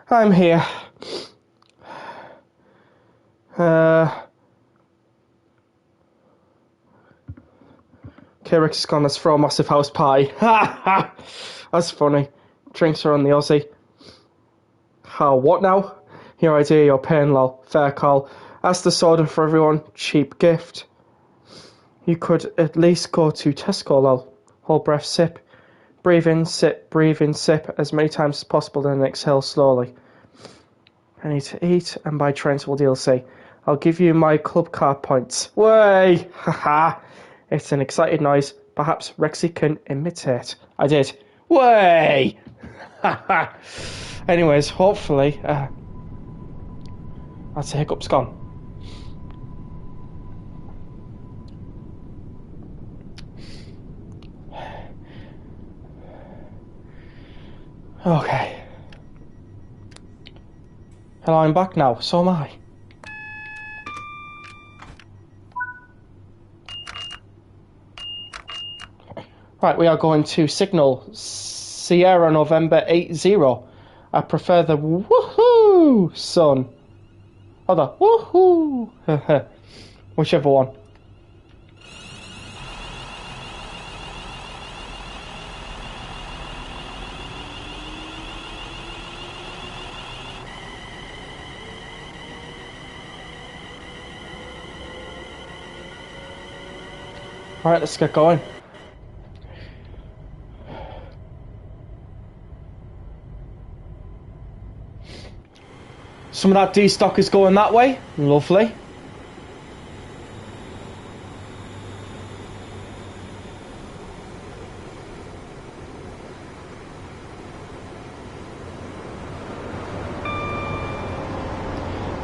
I'm here. K-Rex has gone, let's throw a massive house party. Ha ha! That's funny. Drinks are on the Aussie. How, what now? Your idea, your pain, lol. Fair call. Ask the soda for everyone. Cheap gift. You could at least go to Tesco, lol. Hold breath, sip. Breathe in, sip, as many times as possible, then exhale slowly. I need to eat and buy trains for DLC. I'll give you my club card points. Way! Haha! It's an excited noise. Perhaps Rexy can imitate. I did. Way! Haha! Anyways, hopefully, that's the hiccup's gone. Okay. Hello, I'm back now. So am I. Right, we are going to signal Sierra November 80. I prefer the woohoo sun. Or the woohoo. Whichever one. Alright, let's get going. Some of that D-stock is going that way. Lovely.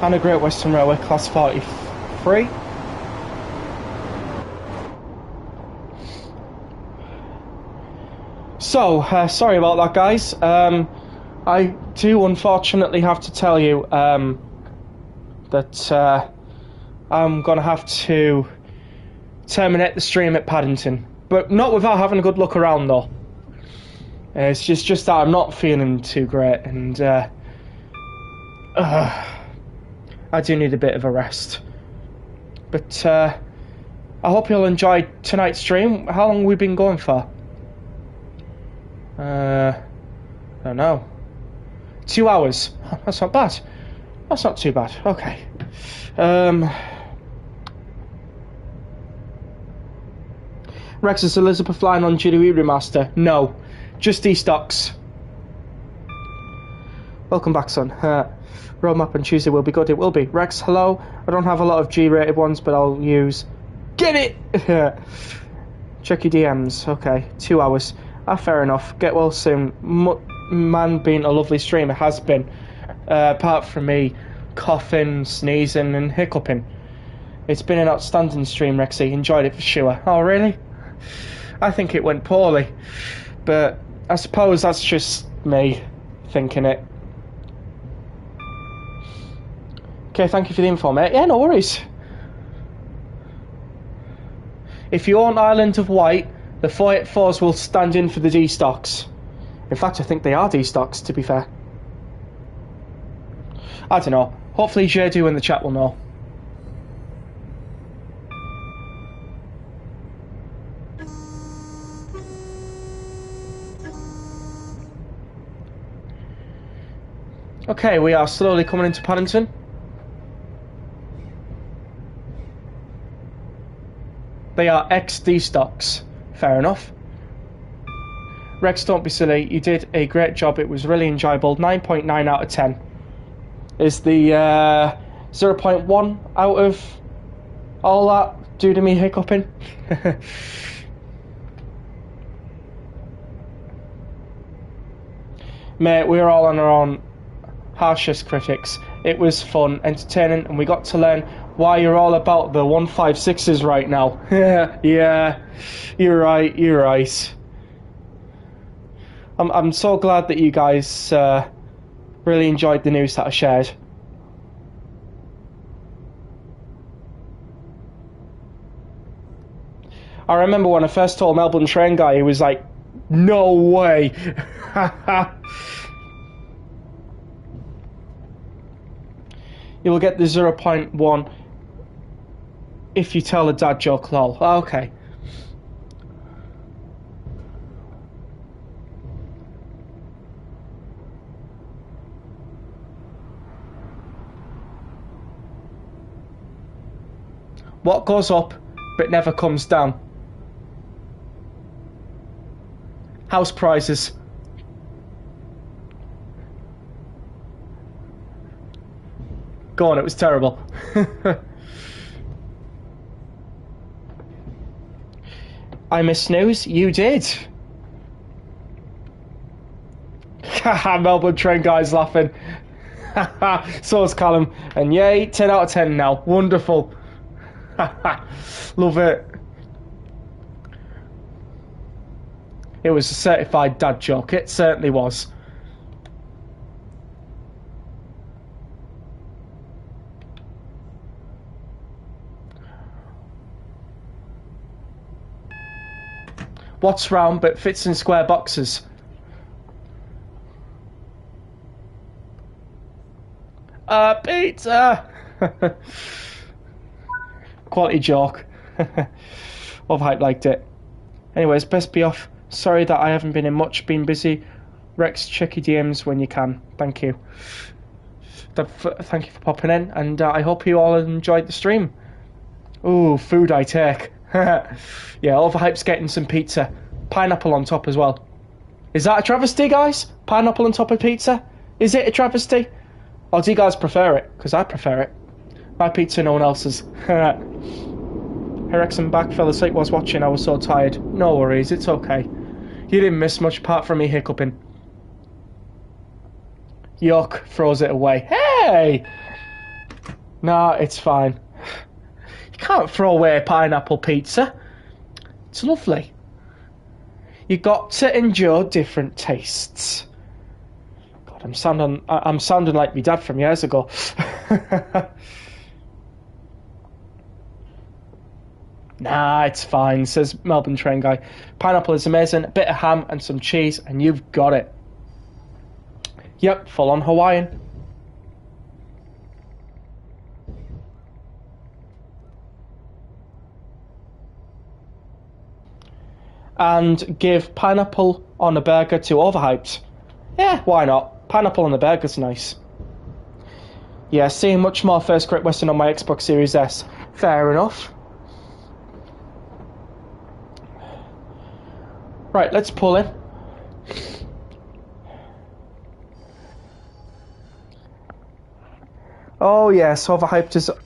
And a Great Western Railway Class 43. So, sorry about that, guys. I do unfortunately have to tell you that I'm going to have to terminate the stream at Paddington. But not without having a good look around, though. It's just that I'm not feeling too great, and I do need a bit of a rest. But I hope you'll enjoy tonight's stream. How long have we been going for? I don't know. 2 hours. That's not bad. That's not too bad. Okay. Rex, is Elizabeth line on GWE Remaster? No. Just D-stocks. Welcome back, son. Roadmap on Tuesday will be good. It will be. Rex, hello. I don't have a lot of G-rated ones, but I'll use... Get it! Check your DMs. Okay. 2 hours. Fair enough. Get well soon. Man, being a lovely stream, it has been. Apart from me coughing, sneezing and hiccuping. It's been an outstanding stream, Rexy. Enjoyed it for sure. Oh, really? I think it went poorly. But I suppose that's just me thinking it. Okay, thank you for the info, mate. Yeah, no worries. If you own Island of Wight, the 484s will stand in for the D-stocks. In fact, I think they are D-stocks, to be fair. I don't know. Hopefully Jadu in the chat will know. Okay, we are slowly coming into Paddington. They are XD stocks. Fair enough. Rex, don't be silly. You did a great job. It was really enjoyable. 9.9 out of 10. Is the 0.1 out of all that due to me hiccuping? Mate, we were all on our own harshest critics. It was fun, entertaining, and we got to learn why you're all about the 156s right now. Yeah, you're right. I'm so glad that you guys really enjoyed the news that I shared. I remember when I first told Melbourne train guy, he was like, no way. You will get the 0.1 if you tell a dad joke, lol. Okay. What goes up but never comes down? House prizes. Go on, it was terrible. I miss snooze? You did. Haha, Melbourne train guy's laughing. So is Callum. And yay, 10 out of 10 now. Wonderful. Love it. It was a certified dad joke. It certainly was. What's round but fits in square boxes? Pizza! Quality joke. Overhype liked it. Anyways, best be off. Sorry that I haven't been in much, been busy. Rex, check your DMs when you can. Thank you. Thank you for popping in, and I hope you all enjoyed the stream. Ooh, food I take. Yeah, Overhype's getting some pizza. Pineapple on top as well. Is that a travesty, guys? Pineapple on top of pizza? Is it a travesty? Or do you guys prefer it? Because I prefer it. My pizza, no one else's. Hey Rex, I'm back. Fell asleep while I was watching. I was so tired. No worries, it's okay. You didn't miss much apart from me hiccuping. Yuck, throws it away. Hey! Nah, it's fine. You can't throw away pineapple pizza. It's lovely. You got to endure different tastes. God, I'm sounding like my dad from years ago. Nah, it's fine, says Melbourne Train Guy. Pineapple is amazing. A bit of ham and some cheese, and you've got it. Yep, full on Hawaiian. And give pineapple on a burger to Overhyped. Yeah, why not? Pineapple on a burger's nice. Yeah, seeing much more First Great Western on my Xbox Series S. Fair enough. Right, let's pull in. Oh yes, Overhyped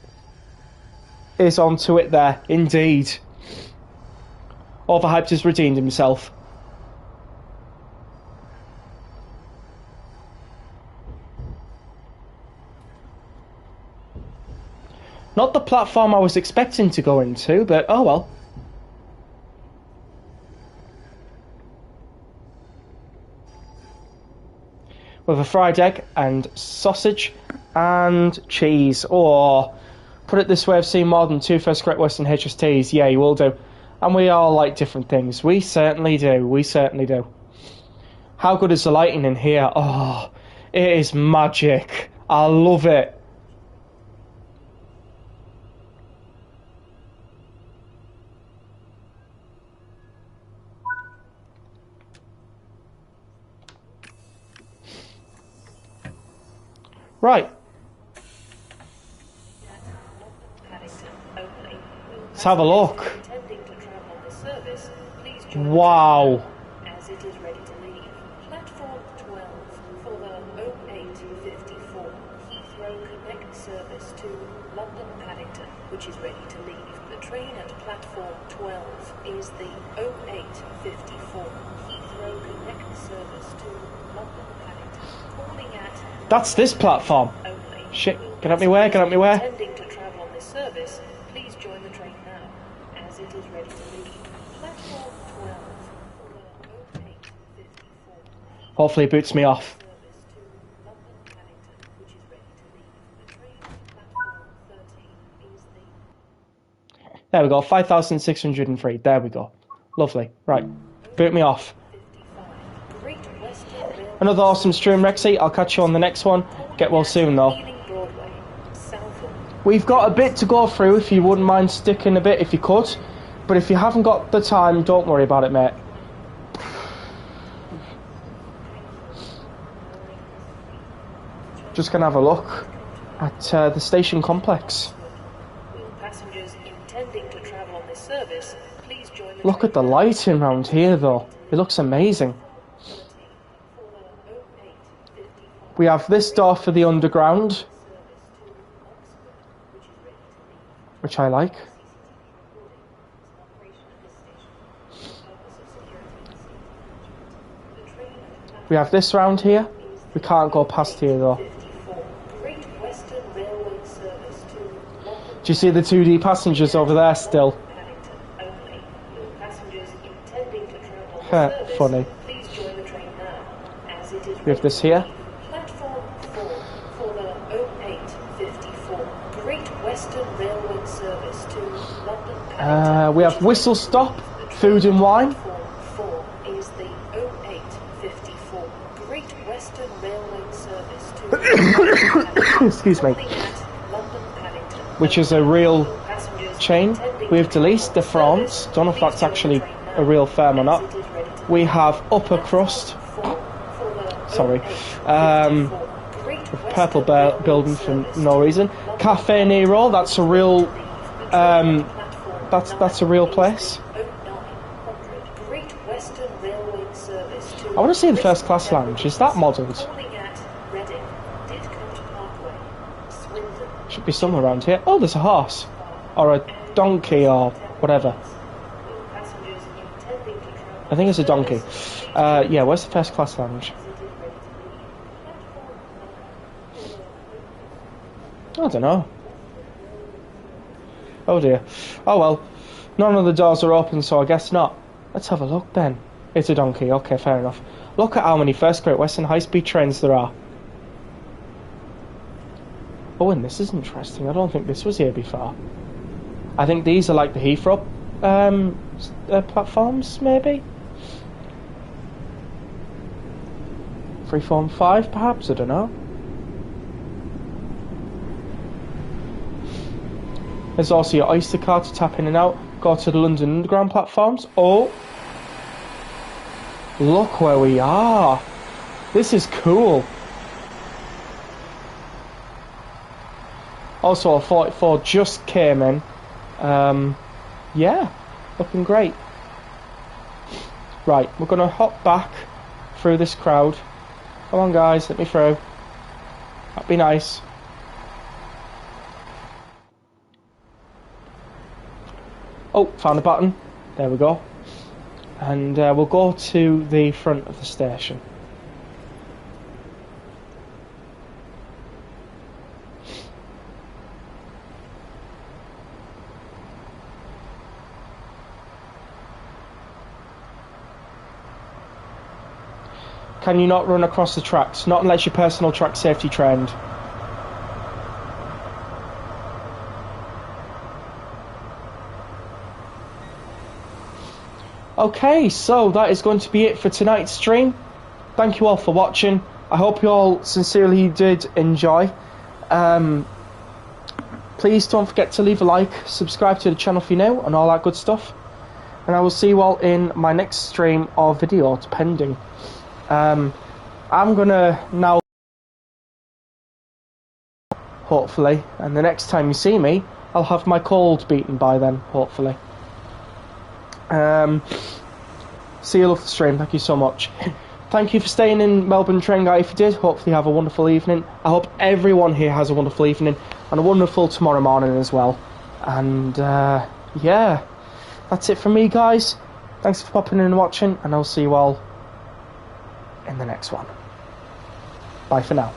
is onto it there, indeed. Overhyped has redeemed himself. Not the platform I was expecting to go into, but oh well. With a fried egg and sausage and cheese. Or, put it this way, I've seen more than 2 First Great Western HSTs. Yeah, you will do. And we all like different things. We certainly do. We certainly do. How good is the lighting in here? Oh, it is magic. I love it. Right. Let's have a look. Wow. As it is ready to leave. Platform 12 for the 0854 Heathrow Connect service to London Paddington, which is ready to leave. The train at platform 12 is the 0854 Heathrow Connect service to London Paddington. Calling at... That's this platform. Only. Shit, get out me way, get out me way. Intending to travel on this service, please join the train now, as it is ready to leave. Platform 12 for the 0854 Hopefully it boots me off. service to London Paddington, which is ready to leave. The train at platform 13 is the... There we go, 5,603. There we go. Lovely. Right, boot me off. 55 Great Western Railway Another awesome stream, Rexy. I'll catch you on the next one. Get well soon, though. Ealing Broadway, Southall. We've got a bit to go through, if you wouldn't mind sticking a bit, if you could. But if you haven't got the time, don't worry about it, mate. Just gonna have a look at the station complex. Will passengers intending to travel on this service, please join the Look train at the lighting round here, though. It looks amazing. for the 0854 We have this door for the underground, service to Oxford, which is ready to leave. which I like. We have this round here. We can't go past here, though. 54 Great Western Railway service to London Do you see the 2D passengers over there still? Paddington only. Will passengers intending to travel on Heh, the service, funny. please join the train now, as it is We have this here. Platform 4 for the 0854 Great Western Railway service to London Paddington. We have Whistle Stop, Food and Wine. Platform 4 is the 0854 Great Western Railway service to London Paddington. Excuse me. Calling at London Paddington. which is a real chain. We have Delise de France, don't know if that's actually a real firm or not. We have Upper Crust, sorry, purple building for no reason. Cafe Nero, that's a real, that's a real place. I want to see the first class lounge. Is that modelled? Should be somewhere around here. Oh, there's a horse. Or a donkey or whatever. I think it's a donkey. Yeah, where's the first class lounge? I don't know. Oh dear. Oh well. None of the doors are open, so I guess not. Let's have a look then. It's a donkey. Okay, fair enough. Look at how many First Great Western high-speed trains there are. Oh, and this is interesting. I don't think this was here before. I think these are like the Heathrow platforms, maybe? 3, 4, and 5, perhaps? I don't know. There's also your Oyster card to tap in and out. Go to the London Underground platforms. Oh! Look where we are. This is cool. Also, a 44 just came in. Yeah, looking great. Right, we're going to hop back through this crowd. Come on, guys, let me through. That'd be nice. Oh, found a button. There we go. And we'll go to the front of the station. Can you not run across the tracks? Not unless you're personal track safety trained. Okay, so that is going to be it for tonight's stream. Thank you all for watching. I hope you all sincerely did enjoy. Please don't forget to leave a like, subscribe to the channel if you're new, and all that good stuff. And I will see you all in my next stream or video, depending. I'm gonna now, hopefully, and the next time you see me, I'll have my cold beaten by then, hopefully. See you, love the stream. Thank you so much. Thank you for staying in Melbourne Train Guy. If you did, hopefully have a wonderful evening. I hope everyone here has a wonderful evening and a wonderful tomorrow morning as well. And yeah, that's it from me, guys. Thanks for popping in and watching, and I'll see you all in the next one. Bye for now.